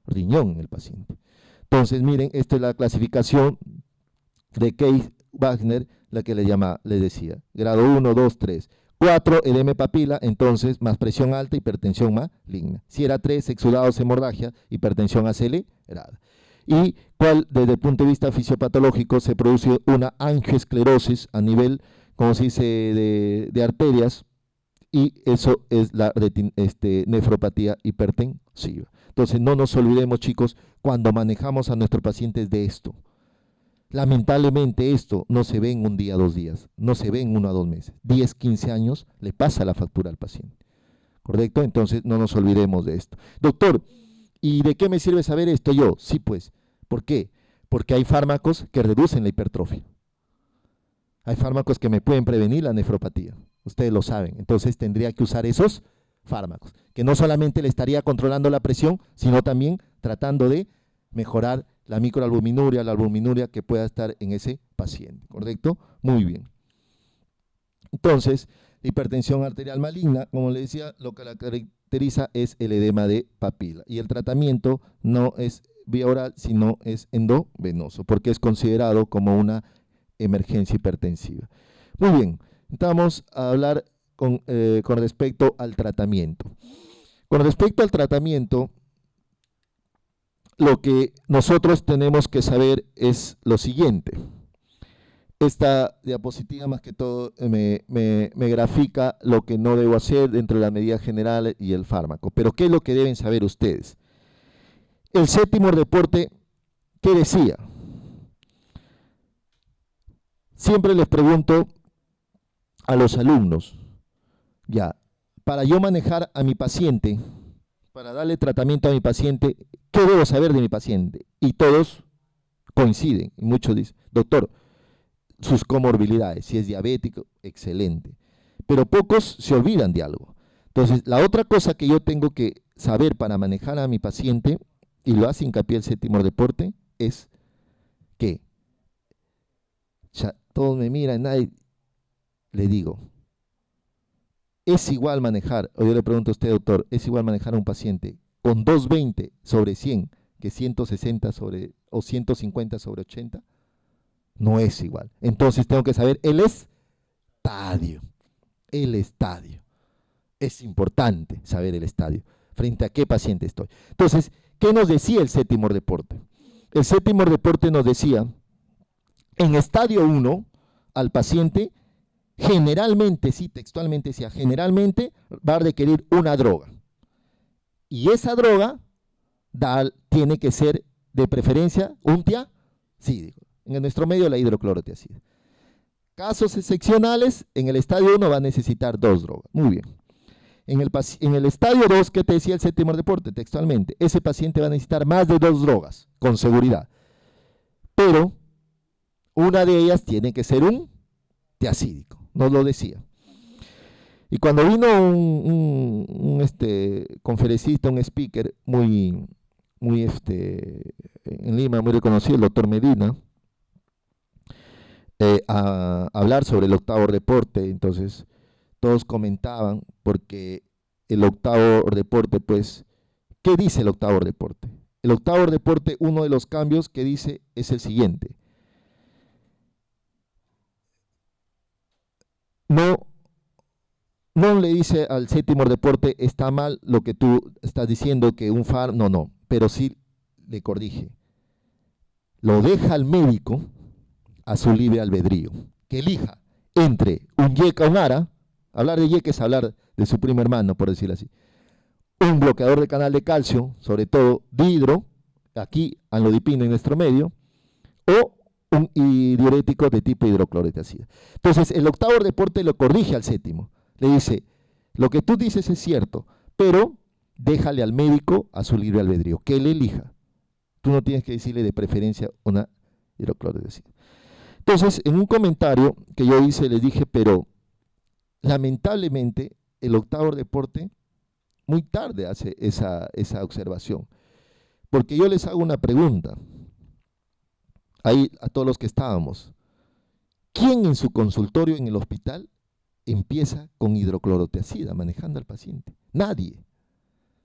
riñón en el paciente. Entonces, miren, esta es la clasificación de Keith-Wagner, la que le decía, grado 1, 2, 3. 4, edema papila, entonces más presión alta, hipertensión maligna. Si era 3, exudados, hemorragia, hipertensión acelerada. Y cuál, desde el punto de vista fisiopatológico, se produce una angioesclerosis a nivel, como se dice, de arterias, y eso es la nefropatía hipertensiva. Entonces, no nos olvidemos, chicos, cuando manejamos a nuestros pacientes de esto. Lamentablemente esto no se ve en un día, 2 días, no se ve en 1 a 2 meses. 10, 15 años le pasa la factura al paciente. ¿Correcto? Entonces, no nos olvidemos de esto. Doctor, ¿y de qué me sirve saber esto yo? Sí, pues. ¿Por qué? Porque hay fármacos que reducen la hipertrofia. Hay fármacos que me pueden prevenir la nefropatía. Ustedes lo saben. Entonces tendría que usar esos fármacos, que no solamente le estaría controlando la presión, sino también tratando de mejorar la microalbuminuria, la albuminuria que pueda estar en ese paciente. ¿Correcto? Muy bien. Entonces, la hipertensión arterial maligna, como le decía, lo que la caracteriza es el edema de papila. Y el tratamiento no es vía oral, sino es endovenoso, porque es considerado como una emergencia hipertensiva. Muy bien, vamos a hablar con respecto al tratamiento. Con respecto al tratamiento, lo que nosotros tenemos que saber es lo siguiente. Esta diapositiva más que todo me grafica lo que no debo hacer dentro de las medidas generales y el fármaco. Pero ¿qué es lo que deben saber ustedes? El séptimo reporte, ¿qué decía? Siempre les pregunto a los alumnos, ya, para yo manejar a mi paciente, para darle tratamiento a mi paciente, ¿qué debo saber de mi paciente? Y todos coinciden, y muchos dicen, doctor, sus comorbilidades, si es diabético, excelente. Pero pocos se olvidan de algo. Entonces, la otra cosa que yo tengo que saber para manejar a mi paciente, y lo hace hincapié el séptimo reporte, es que ya todos me miran, nadie le digo, es igual manejar, o yo le pregunto a usted, doctor, es igual manejar a un paciente con 220 sobre 100 que 160 sobre, o 150 sobre 80, no es igual. Entonces tengo que saber el estadio. El estadio. Es importante saber el estadio. ¿Frente a qué paciente estoy? Entonces, ¿qué nos decía el séptimo reporte? El séptimo reporte nos decía, en estadio 1, al paciente, generalmente, sí, textualmente decía, generalmente va a requerir una droga. Y esa droga tiene que ser de preferencia un tiazídico. En nuestro medio, la hidroclorotiazida. Casos excepcionales, en el estadio 1 va a necesitar 2 drogas. Muy bien. En el estadio 2, ¿qué te decía el séptimo reporte? Textualmente, ese paciente va a necesitar más de 2 drogas, con seguridad. Pero una de ellas tiene que ser un tiazídico, nos lo decía. Y cuando vino un conferencista, un speaker muy en Lima, muy reconocido, el doctor Medina, a hablar sobre el octavo reporte, entonces todos comentaban, porque el octavo reporte, pues, ¿qué dice el octavo reporte? El octavo reporte, uno de los cambios que dice es el siguiente: no, no le dice al séptimo reporte, está mal lo que tú estás diciendo, que un FAR, no, pero sí le corrige. Lo deja al médico a su libre albedrío, que elija entre un YECA o un ARA. Hablar de YECA es hablar de su primo hermano, por decirlo así. Un bloqueador de canal de calcio, sobre todo dihidro, aquí anlodipino en nuestro medio, o un diurético de tipo hidroclorotiazida. Entonces, el octavo reporte lo corrige al séptimo. Le dice, lo que tú dices es cierto, pero déjale al médico a su libre albedrío, que él elija. Tú no tienes que decirle de preferencia una hidroclorotiazida. Entonces, en un comentario que yo hice, les dije, pero lamentablemente el octavo reporte muy tarde hace esa observación. Porque yo les hago una pregunta, ahí a todos los que estábamos. ¿Quién en su consultorio en el hospital empieza con hidroclorotiazida manejando al paciente? Nadie.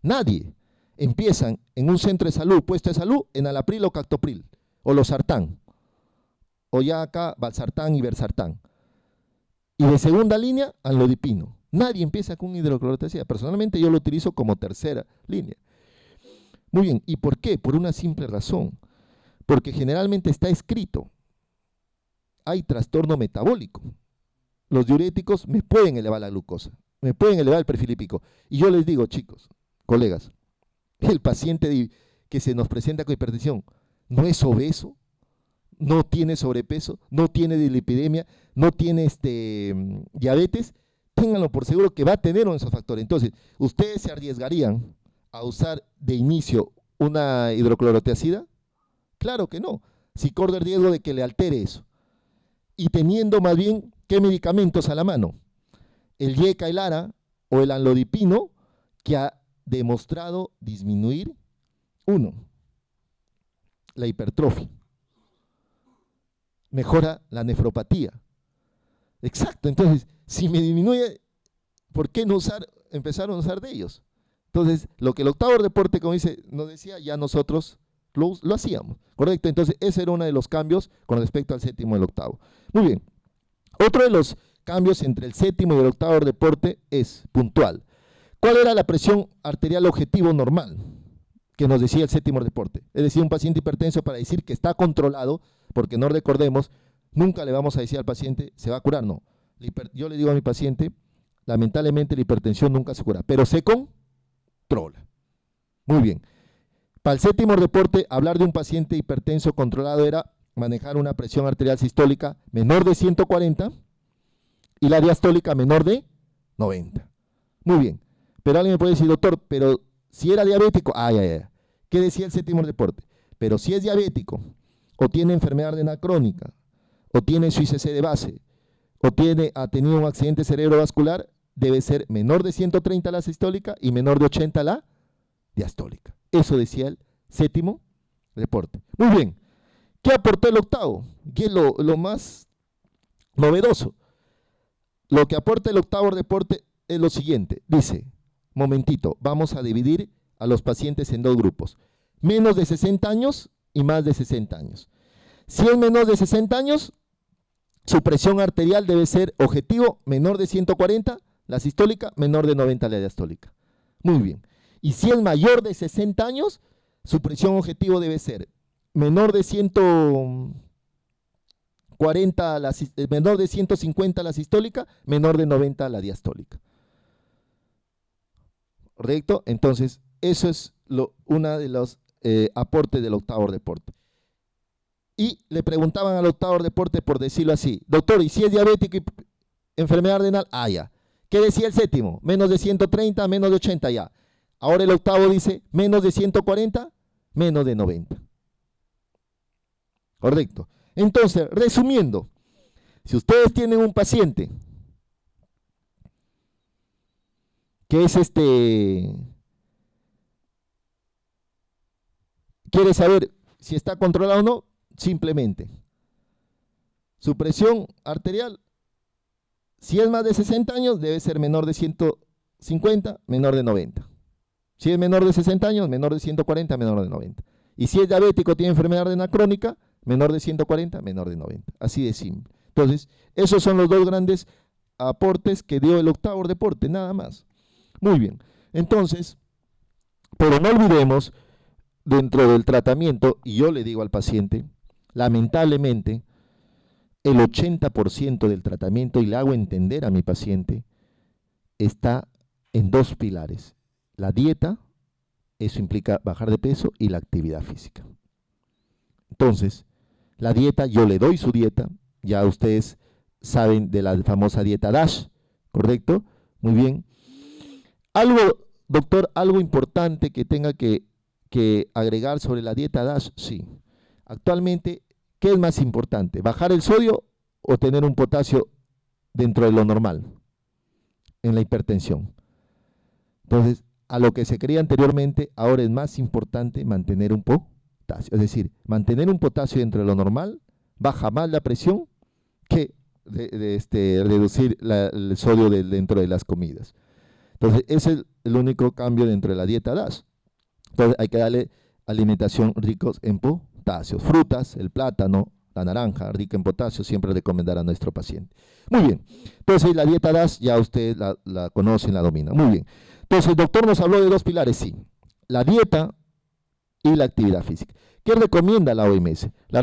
Nadie. Empiezan en un centro de salud, puesto de salud, en Alapril o Captopril, o losartán, o ya acá valsartán y versartán. Y de segunda línea, anlodipino. Nadie empieza con hidroclorotiazida. Personalmente yo lo utilizo como tercera línea. Muy bien, ¿y por qué? Por una simple razón. Porque generalmente está escrito, hay trastorno metabólico. Los diuréticos me pueden elevar la glucosa, me pueden elevar el perfil lipídico. Y yo les digo, chicos, colegas, el paciente que se nos presenta con hipertensión no es obeso, no tiene sobrepeso, no tiene dislipidemia, no tiene diabetes, ténganlo por seguro que va a tener uno de esos factores. Entonces, ¿ustedes se arriesgarían a usar de inicio una hidroclorotiazida? Claro que no, si corre el riesgo de que le altere eso. Y teniendo más bien, ¿qué medicamentos a la mano? El YECA, el ARA o el anlodipino, que ha demostrado disminuir, uno, la hipertrofia, mejora la nefropatía. Exacto, entonces, si me disminuye, ¿por qué no empezar a usar de ellos? Entonces, lo que el octavo reporte, como nos decía, ya nosotros lo hacíamos, ¿correcto? Entonces, ese era uno de los cambios con respecto al séptimo y el octavo. Muy bien. Otro de los cambios entre el séptimo y el octavo reporte es puntual. ¿Cuál era la presión arterial objetivo normal que nos decía el séptimo reporte? Es decir, un paciente hipertenso, para decir que está controlado, porque no recordemos, nunca le vamos a decir al paciente, se va a curar, no. Yo le digo a mi paciente, lamentablemente la hipertensión nunca se cura, pero se controla. Muy bien. Para el séptimo reporte, hablar de un paciente hipertenso controlado era manejar una presión arterial sistólica menor de 140 y la diastólica menor de 90. Muy bien. Pero alguien me puede decir, doctor, pero si era diabético, ¿qué decía el séptimo reporte? Pero si es diabético, o tiene enfermedad renal crónica, o tiene su ICC de base, o ha tenido un accidente cerebrovascular, debe ser menor de 130 la sistólica y menor de 80 la diastólica. Eso decía el séptimo reporte. Muy bien. ¿Qué aportó el octavo? ¿Qué es lo más novedoso? Lo que aporta el octavo reporte es lo siguiente. Dice, momentito, vamos a dividir a los pacientes en dos grupos. Menos de 60 años y más de 60 años. Si es menor de 60 años, su presión arterial debe ser objetivo menor de 140, la sistólica menor de 90 la diastólica. Muy bien. Y si es mayor de 60 años, su presión objetivo debe ser menor de 140, menor de 150 la sistólica, menor de 90 la diastólica. ¿Correcto? Entonces, eso es una de los aportes del octavo reporte. Y le preguntaban al octavo reporte, por decirlo así, doctor, ¿y si es diabético y enfermedad renal? Ya. ¿Qué decía el séptimo? Menos de 130, menos de 80, ya. Ahora el octavo dice, menos de 140, menos de 90. Correcto. Entonces, resumiendo, si ustedes tienen un paciente que es quiere saber si está controlado o no, simplemente su presión arterial, si es más de 60 años, debe ser menor de 150, menor de 90. Si es menor de 60 años, menor de 140, menor de 90. Y si es diabético, tiene enfermedad renal crónica, menor de 140, menor de 90. Así de simple. Entonces, esos son los dos grandes aportes que dio el octavo deporte, nada más. Muy bien, entonces, pero no olvidemos, dentro del tratamiento, y yo le digo al paciente, lamentablemente, el 80% del tratamiento, y le hago entender a mi paciente, está en dos pilares. La dieta, eso implica bajar de peso, y la actividad física. Entonces, la dieta, yo le doy su dieta, ya ustedes saben de la famosa dieta DASH, ¿correcto? Muy bien. Algo, doctor, algo importante que tenga que agregar sobre la dieta DASH, sí. Actualmente, ¿qué es más importante? ¿Bajar el sodio o tener un potasio dentro de lo normal en la hipertensión? Entonces, a lo que se creía anteriormente, ahora es más importante mantener un potasio. Es decir, mantener un potasio dentro de lo normal baja más la presión que reducir el sodio dentro de las comidas. Entonces, ese es el único cambio dentro de la dieta DASH. Entonces, hay que darle alimentación ricos en potasio. Frutas, el plátano, la naranja, rica en potasio, siempre recomendar a nuestro paciente. Muy bien. Entonces, la dieta DASH ya ustedes la conocen, la dominan. Muy bien. Entonces, el doctor nos habló de dos pilares, sí. La dieta y la actividad física. ¿Qué recomienda la OMS? La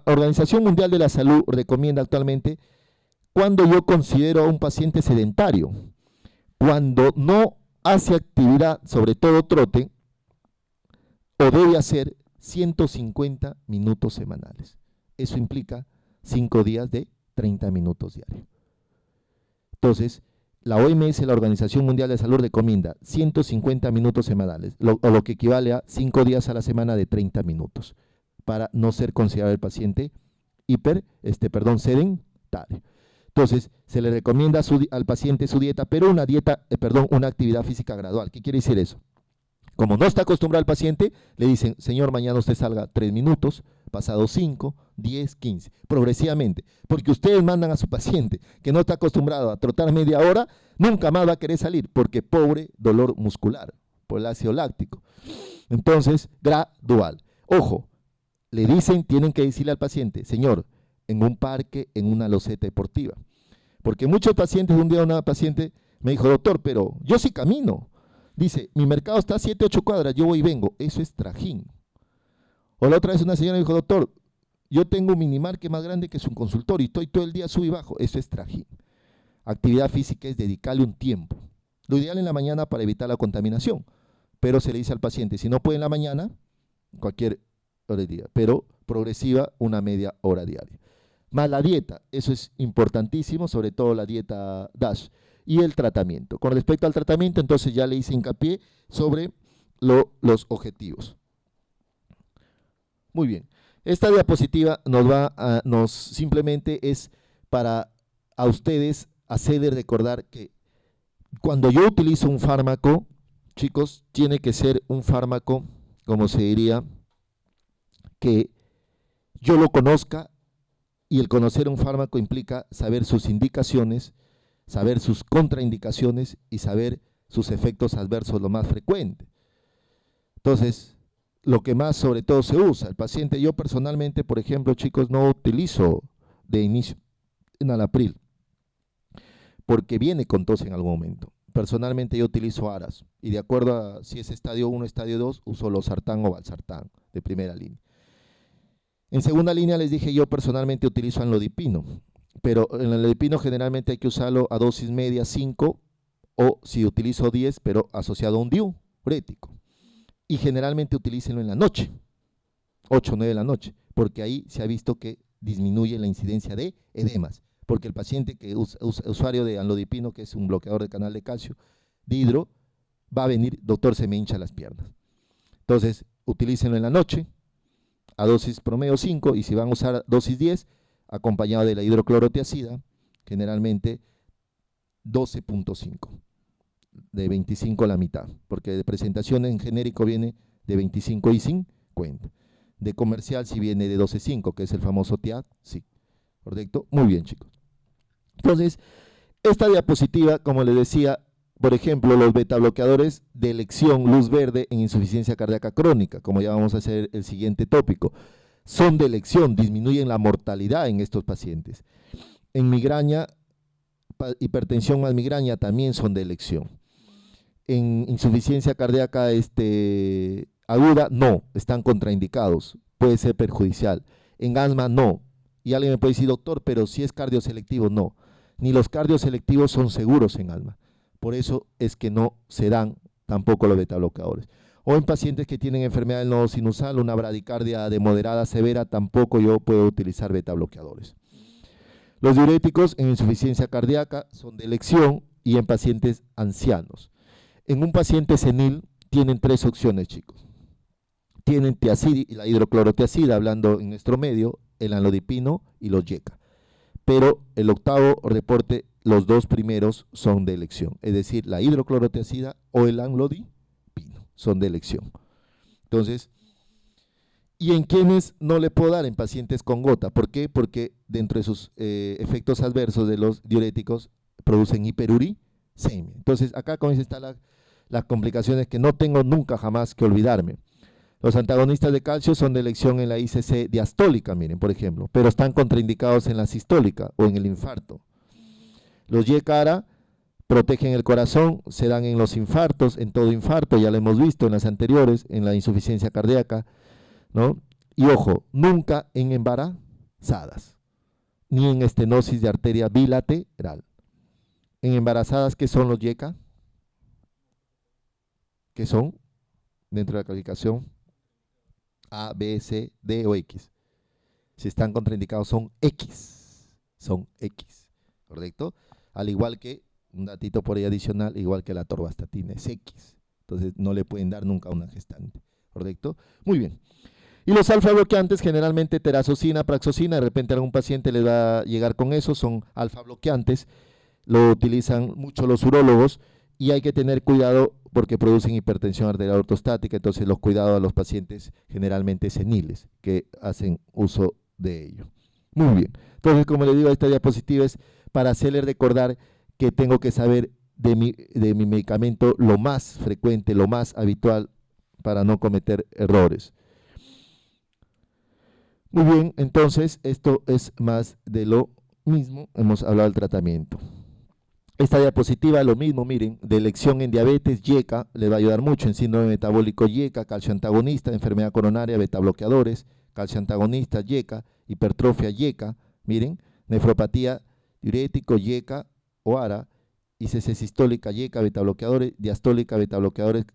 Organización Mundial de la Salud recomienda actualmente cuando yo considero a un paciente sedentario, cuando no hace actividad, sobre todo trote, o debe hacer 150 minutos semanales. Eso implica 5 días de 30 minutos diarios. Entonces, la OMS, la Organización Mundial de Salud, recomienda 150 minutos semanales, o lo que equivale a 5 días a la semana de 30 minutos, para no ser considerado el paciente sedentario. Entonces, se le recomienda al paciente su dieta, pero una actividad física gradual. ¿Qué quiere decir eso? Como no está acostumbrado el paciente, le dicen, señor, mañana usted salga 3 minutos, pasado 5, 10, 15, progresivamente. Porque ustedes mandan a su paciente que no está acostumbrado a trotar media hora, nunca más va a querer salir, porque pobre dolor muscular, por el ácido láctico. Entonces, gradual. Ojo, le dicen, tienen que decirle al paciente, señor, en un parque, en una loseta deportiva. Porque muchos pacientes, un día una paciente me dijo, doctor, pero yo sí camino. Dice, mi mercado está a 7, 8 cuadras, yo voy y vengo. Eso es trajín. O la otra vez una señora me dijo, doctor, yo tengo un minimarket más grande que su consultorio y estoy todo el día sub y bajo. Eso es trajín. Actividad física es dedicarle un tiempo. Lo ideal en la mañana para evitar la contaminación. Pero se le dice al paciente, si no puede en la mañana, cualquier hora del día. Pero progresiva, una media hora diaria. Más la dieta, eso es importantísimo, sobre todo la dieta DASH. Y el tratamiento. Con respecto al tratamiento, entonces ya le hice hincapié sobre los objetivos. Muy bien. Esta diapositiva simplemente es para a ustedes hacerles recordar que cuando yo utilizo un fármaco, chicos, tiene que ser un fármaco, como se diría, que yo lo conozca, y el conocer un fármaco implica saber sus indicaciones, saber sus contraindicaciones y saber sus efectos adversos lo más frecuente. Entonces, lo que más sobre todo se usa, el paciente, yo personalmente, por ejemplo, chicos, no utilizo de inicio enalapril, porque viene con tos en algún momento. Personalmente yo utilizo ARAS, y de acuerdo a si es estadio 1 o estadio 2, uso losartán o valsartán de primera línea. En segunda línea les dije, yo personalmente utilizo anlodipino, pero en el anlodipino generalmente hay que usarlo a dosis media 5, o si utilizo 10, pero asociado a un diurético. Y generalmente utilícenlo en la noche, 8 o 9 de la noche, porque ahí se ha visto que disminuye la incidencia de edemas, porque el paciente que usuario de anlodipino, que es un bloqueador de canal de calcio, dihidro, va a venir, doctor, se me hincha las piernas. Entonces, utilícenlo en la noche, a dosis promedio 5, y si van a usar dosis 10, acompañado de la hidroclorotiazida, generalmente 12.5, de 25 a la mitad, porque de presentación en genérico viene de 25 y 50. De comercial si viene de 12.5, que es el famoso TIAC, sí, ¿correcto? Muy bien, chicos. Entonces, esta diapositiva, como les decía, por ejemplo, los betabloqueadores de elección luz verde en insuficiencia cardíaca crónica, como ya vamos a hacer el siguiente tópico, son de elección, disminuyen la mortalidad en estos pacientes. En migraña, hipertensión más migraña también son de elección. En insuficiencia cardíaca aguda, no, están contraindicados, puede ser perjudicial. En asma, no. Y alguien me puede decir, doctor, pero si es cardioselectivo, no. Ni los cardioselectivos son seguros en asma. Por eso es que no se dan tampoco los betabloqueadores. O en pacientes que tienen enfermedad del nodo sinusal, una bradicardia de moderada a severa, tampoco yo puedo utilizar betabloqueadores. Los diuréticos en insuficiencia cardíaca son de elección y en pacientes ancianos. En un paciente senil tienen tres opciones, chicos. Tienen tiazida y la hidroclorotiazida, hablando en nuestro medio, el anlodipino y los YECA. Pero el octavo reporte, los dos primeros son de elección, es decir, la hidroclorotiazida o el anlodipino son de elección. Entonces, ¿y en quiénes no le puedo dar? En pacientes con gota. ¿Por qué? Porque dentro de sus efectos adversos de los diuréticos producen hiperuricemia. Entonces, acá como dice, están las complicaciones que no tengo nunca jamás que olvidarme. Los antagonistas de calcio son de elección en la ICC diastólica, miren, por ejemplo, pero están contraindicados en la sistólica o en el infarto. Los YECARA protegen el corazón, se dan en los infartos, en todo infarto, ya lo hemos visto en las anteriores, en la insuficiencia cardíaca, ¿no? Y ojo, nunca en embarazadas, ni en estenosis de arteria bilateral. En embarazadas, ¿qué son los YECA? ¿Qué son? Dentro de la calificación A, B, C, D o X. Si están contraindicados son X, ¿correcto? Al igual que, un datito por ahí adicional, igual que la atorvastatina es X. Entonces no le pueden dar nunca a una gestante, ¿correcto? Muy bien. Y los alfa bloqueantes, generalmente terazocina, praxocina, de repente a algún paciente le va a llegar con eso, son alfa bloqueantes, lo utilizan mucho los urólogos y hay que tener cuidado porque producen hipertensión arterial ortostática, entonces los cuidados a los pacientes generalmente seniles que hacen uso de ello. Muy bien, entonces como le digo, esta diapositiva es para hacerle recordar que tengo que saber de mi medicamento lo más frecuente, lo más habitual para no cometer errores. Muy bien, entonces esto es más de lo mismo, hemos hablado del tratamiento. Esta diapositiva, lo mismo, miren, de elección en diabetes, YECA, le va a ayudar mucho, en síndrome metabólico YECA, calcio antagonista, enfermedad coronaria, betabloqueadores, calcio antagonista, YECA, hipertrofia YECA, miren, nefropatía, diurético, YECA o ARA, ICC sistólica, YECA, betabloqueadores, diastólica, betabloqueadores,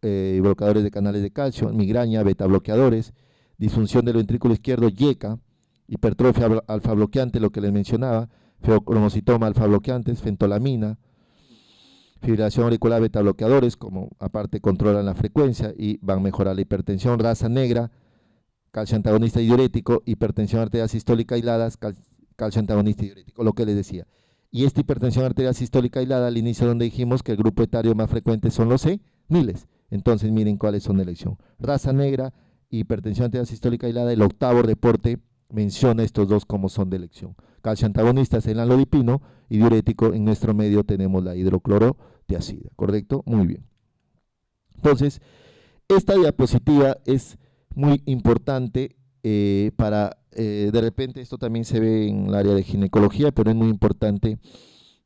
bloqueadores de canales de calcio, migraña, betabloqueadores, disfunción del ventrículo izquierdo, YECA, hipertrofia alfa bloqueante, lo que les mencionaba, feocromocitoma alfa bloqueantes, fentolamina, fibrilación auricular beta bloqueadores, como aparte controlan la frecuencia y van a mejorar la hipertensión, raza negra, calcio antagonista y diurético, hipertensión arterial sistólica aisladas, calcio antagonista y diurético, lo que les decía. Y esta hipertensión arterial sistólica aislada, al inicio donde dijimos que el grupo etario más frecuente son los seniles. Entonces miren cuáles son de elección. Raza negra, hipertensión arterial sistólica aislada, el octavo reporte menciona estos dos como son de elección. Calcio antagonista es el anlodipino y diurético en nuestro medio tenemos la hidroclorotiazida, ¿correcto? Muy bien. Entonces, esta diapositiva es muy importante de repente esto también se ve en el área de ginecología, pero es muy importante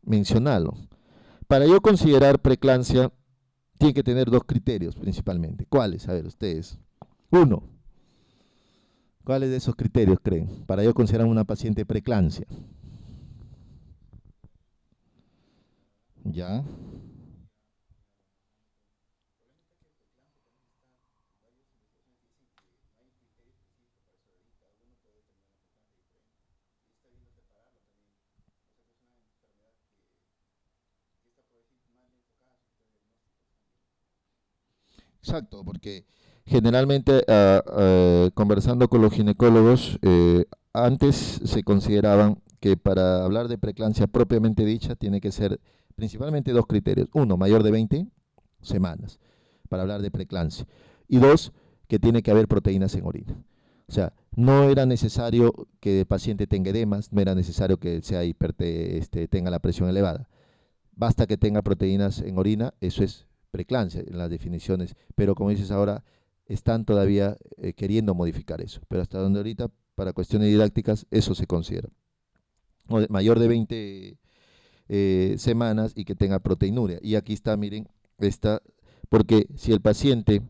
mencionarlo. Para yo considerar preeclampsia, tiene que tener dos criterios principalmente. ¿Cuáles? A ver, ustedes. Uno, ¿cuáles de esos criterios creen? Para yo considerar una paciente preeclampsia. ¿Ya? Exacto, porque generalmente conversando con los ginecólogos, antes se consideraban que para hablar de preeclampsia propiamente dicha tiene que ser principalmente dos criterios. Uno, mayor de 20 semanas para hablar de preeclampsia. Y dos, que tiene que haber proteínas en orina. O sea, no era necesario que el paciente tenga edemas, no era necesario que sea tenga la presión elevada. Basta que tenga proteínas en orina, eso es preeclampsia en las definiciones, pero como dices ahora, están todavía queriendo modificar eso, pero hasta donde ahorita, para cuestiones didácticas, eso se considera. Mayor de 20 semanas y que tenga proteinuria. Y aquí está, miren, porque si el paciente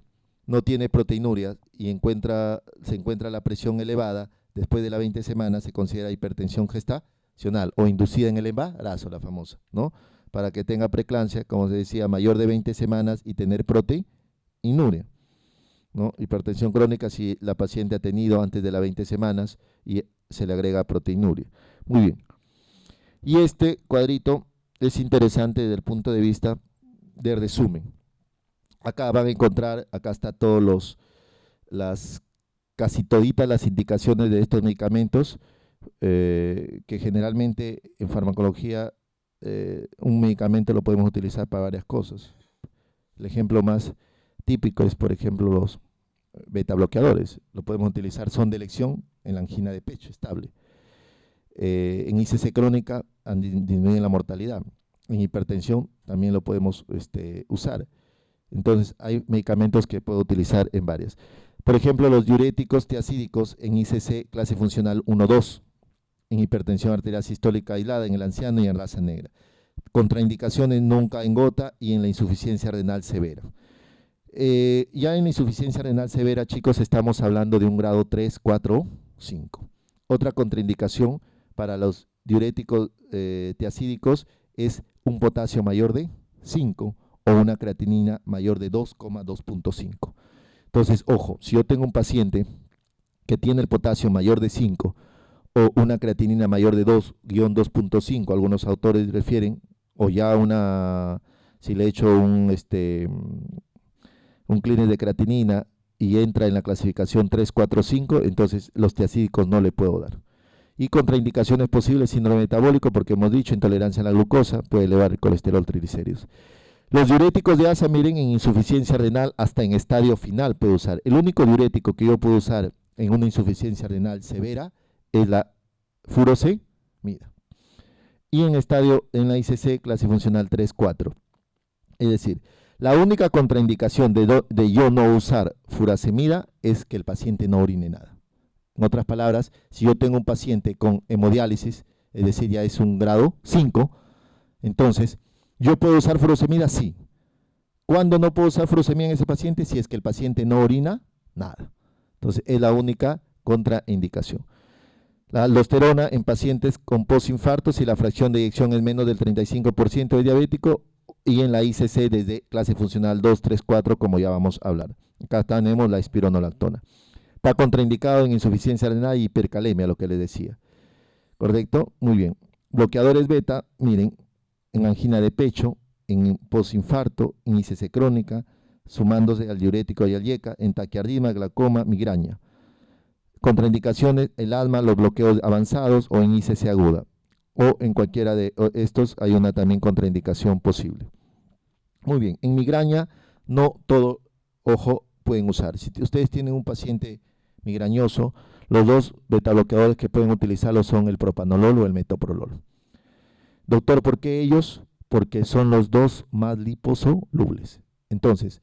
no tiene proteinuria y se encuentra la presión elevada, después de las 20 semanas se considera hipertensión gestacional o inducida en el embarazo, la famosa, ¿no? Para que tenga preeclampsia, como se decía, mayor de 20 semanas y tener proteinuria, ¿no? Hipertensión crónica si la paciente ha tenido antes de las 20 semanas y se le agrega proteinuria. Muy bien. Y este cuadrito es interesante desde el punto de vista de resumen. Acá van a encontrar, acá está casi toditas las indicaciones de estos medicamentos, que generalmente en farmacología un medicamento lo podemos utilizar para varias cosas. El ejemplo más típico es, por ejemplo, los beta bloqueadores. Lo podemos utilizar, son de elección en la angina de pecho estable. En ICC crónica disminuyen la mortalidad. En hipertensión también lo podemos usar. Entonces hay medicamentos que puedo utilizar en varias. Por ejemplo, los diuréticos tiacídicos en ICC clase funcional 1-2, en hipertensión arterial sistólica aislada en el anciano y en raza negra. Contraindicaciones nunca en gota y en la insuficiencia renal severa. Ya en la insuficiencia renal severa, chicos, estamos hablando de un grado 3, 4, 5. Otra contraindicación para los diuréticos tiacídicos es un potasio mayor de 5 o una creatinina mayor de 2,2.5. Entonces, ojo, si yo tengo un paciente que tiene el potasio mayor de 5 o una creatinina mayor de 2-2.5, algunos autores refieren, o ya si le he hecho un clínic de creatinina y entra en la clasificación 3, 4, 5, entonces los tiacídicos no le puedo dar. Y contraindicaciones posibles, síndrome metabólico, porque hemos dicho intolerancia a la glucosa, puede elevar el colesterol, triglicéridos. Los diuréticos de ASA, miren, en insuficiencia renal hasta en estadio final puedo usar. El único diurético que yo puedo usar en una insuficiencia renal severa es la furosemida. Y en la ICC, clase funcional 3, 4. Es decir, la única contraindicación de yo no usar furosemida es que el paciente no orine nada. En otras palabras, si yo tengo un paciente con hemodiálisis, es decir, ya es un grado 5, entonces, ¿yo puedo usar furosemida? Sí. ¿Cuándo no puedo usar furosemida en ese paciente? Si es que el paciente no orina nada. Entonces, es la única contraindicación. La aldosterona en pacientes con postinfarto, si la fracción de eyección es menos del 35% de diabético, y en la ICC desde clase funcional 2, 3, 4, como ya vamos a hablar. Acá tenemos la espironolactona. Está contraindicado en insuficiencia renal y hipercalemia, lo que les decía. ¿Correcto? Muy bien. Bloqueadores beta, miren, en angina de pecho, en postinfarto, en ICC crónica, sumándose al diurético y al IECA, en taquiardismo, glaucoma, migraña. Contraindicaciones, el asma, los bloqueos avanzados o en ICC aguda. O en cualquiera de estos hay una también contraindicación posible. Muy bien, en migraña no todo, ojo, pueden usar. Si ustedes tienen un paciente migrañoso, los dos betabloqueadores que pueden utilizarlo son el propanolol o el metoprolol. Doctor, ¿por qué ellos? Porque son los dos más liposolubles. Entonces,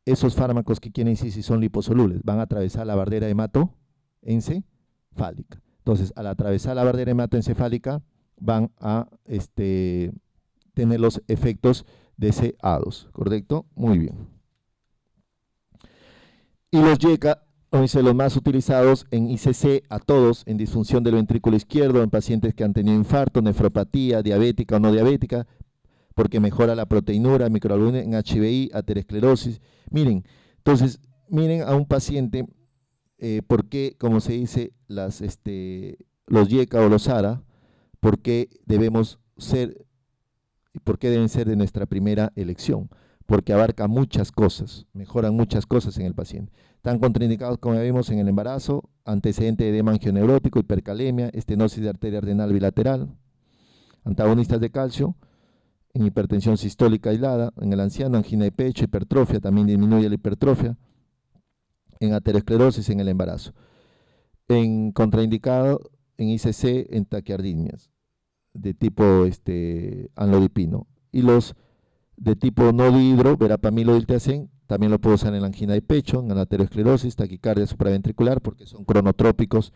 esos fármacos que quieren decir si son liposolubles van a atravesar la barrera hematoencefálica. Entonces, al atravesar la barrera hematoencefálica, van a tener los efectos deseados, ¿correcto? Muy bien. Y los YECA, los más utilizados en ICC a todos, en disfunción del ventrículo izquierdo, en pacientes que han tenido infarto, nefropatía, diabética o no diabética, porque mejora la proteinura, microalbumin en HBI, aterosclerosis. Miren, entonces, miren a un paciente, por qué, como se dice, los YECA o los ARA, por qué debemos ser, y por qué deben ser de nuestra primera elección. Porque abarca muchas cosas, mejoran muchas cosas en el paciente. Están contraindicados, como ya vimos, en el embarazo, antecedente de edema angioneurótico, hipercalemia, estenosis de arteria renal bilateral, antagonistas de calcio, en hipertensión sistólica aislada, en el anciano, angina de pecho, hipertrofia, también disminuye la hipertrofia, en aterosclerosis en el embarazo. En contraindicado, en ICC, en taquiarritmias, de tipo anlodipino. Y los de tipo no dihidro, verapamilo diltiazem, también lo puedo usar en la angina de pecho, en la aterosclerosis, taquicardia supraventricular, porque son cronotrópicos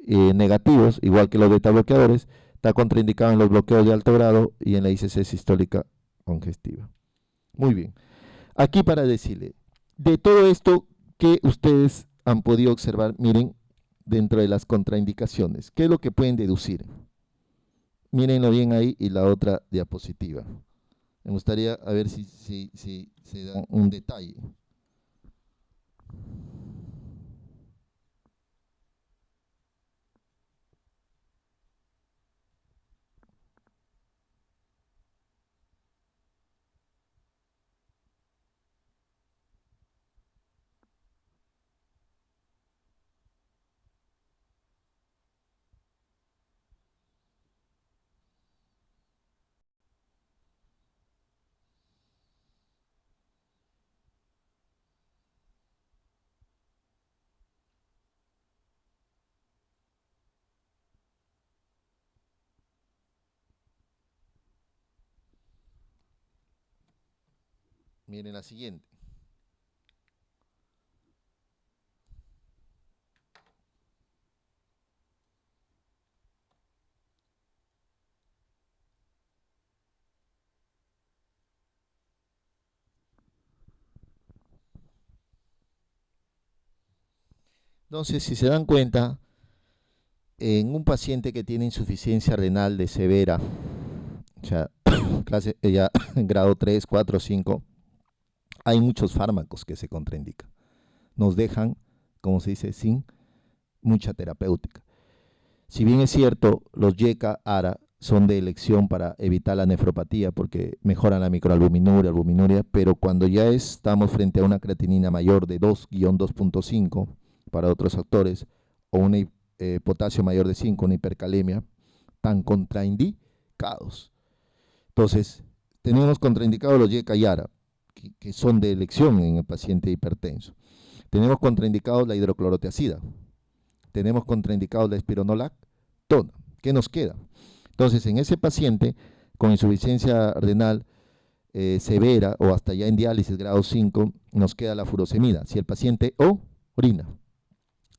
negativos, igual que los beta bloqueadores. Está contraindicado en los bloqueos de alto grado y en la ICC sistólica congestiva. Muy bien. Aquí para decirle, de todo esto que ustedes han podido observar, miren, dentro de las contraindicaciones, ¿qué es lo que pueden deducir? Mírenlo bien ahí y la otra diapositiva. Me gustaría a ver si se dan un detalle. Miren la siguiente. Entonces, si se dan cuenta, en un paciente que tiene insuficiencia renal de severa, o sea, clase ya grado 3, 4, 5, hay muchos fármacos que se contraindican. Nos dejan, como se dice, sin mucha terapéutica. Si bien es cierto, los YECA, ARA son de elección para evitar la nefropatía porque mejoran la microalbuminuria, pero cuando ya estamos frente a una creatinina mayor de 2-2.5 para otros factores o un potasio mayor de 5, una hipercalemia, tan contraindicados. Entonces, tenemos contraindicados los YECA y ARA, que son de elección en el paciente hipertenso. Tenemos contraindicados la hidroclorotiazida, tenemos contraindicados la espironolactona. ¿Qué nos queda? Entonces, en ese paciente con insuficiencia renal severa o hasta ya en diálisis grado 5, nos queda la furosemida. Si el paciente orina,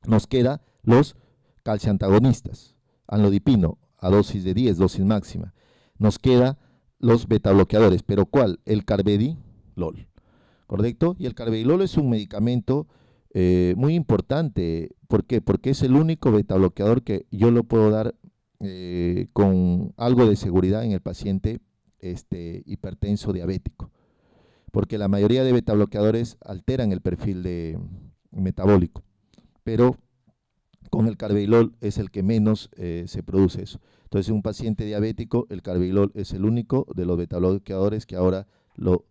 nos queda los calciantagonistas, anlodipino a dosis de 10, dosis máxima. Nos queda los betabloqueadores, pero ¿cuál? El carvedilol, ¿correcto? Y el carvedilol es un medicamento muy importante. ¿Por qué? Porque es el único betabloqueador que yo lo puedo dar con algo de seguridad en el paciente hipertenso diabético. Porque la mayoría de betabloqueadores alteran el perfil metabólico. Pero con el carvedilol es el que menos se produce eso. Entonces, en un paciente diabético, el carvedilol es el único de los betabloqueadores que ahora lo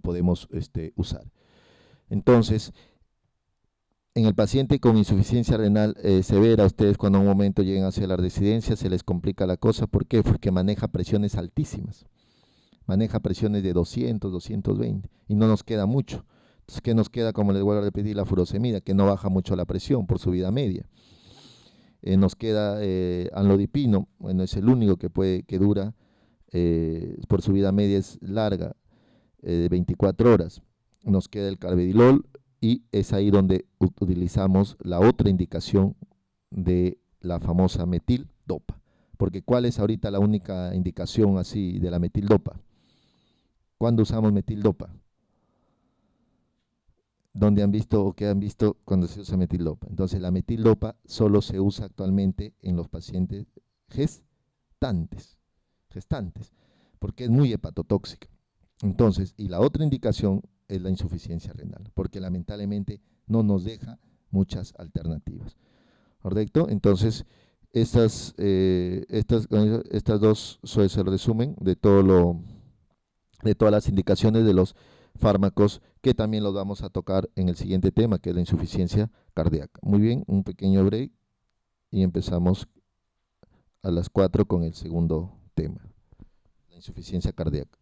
podemos usar. Entonces, en el paciente con insuficiencia renal severa, ustedes cuando en un momento llegan hacia la residencia se les complica la cosa. ¿Por qué? Porque maneja presiones altísimas. Maneja presiones de 200, 220 y no nos queda mucho. Entonces, ¿qué nos queda? Como les vuelvo a repetir, la furosemida, que no baja mucho la presión por su vida media. Nos queda anlodipino, bueno, es el único que dura, por su vida media es larga, de 24 horas. Nos queda el carvedilol y es ahí donde utilizamos la otra indicación de la famosa metildopa. Porque ¿cuál es ahorita la única indicación así de la metildopa? ¿Cuándo usamos metildopa? ¿Dónde han visto o qué han visto cuando se usa metildopa? Entonces la metildopa solo se usa actualmente en los pacientes gestantes, porque es muy hepatotóxica. Entonces, y la otra indicación es la insuficiencia renal, porque lamentablemente no nos deja muchas alternativas. ¿Correcto? Entonces, estas dos es el resumen de de todas las indicaciones de los fármacos, que también los vamos a tocar en el siguiente tema, que es la insuficiencia cardíaca. Muy bien, un pequeño break y empezamos a las 4 con el segundo tema, la insuficiencia cardíaca.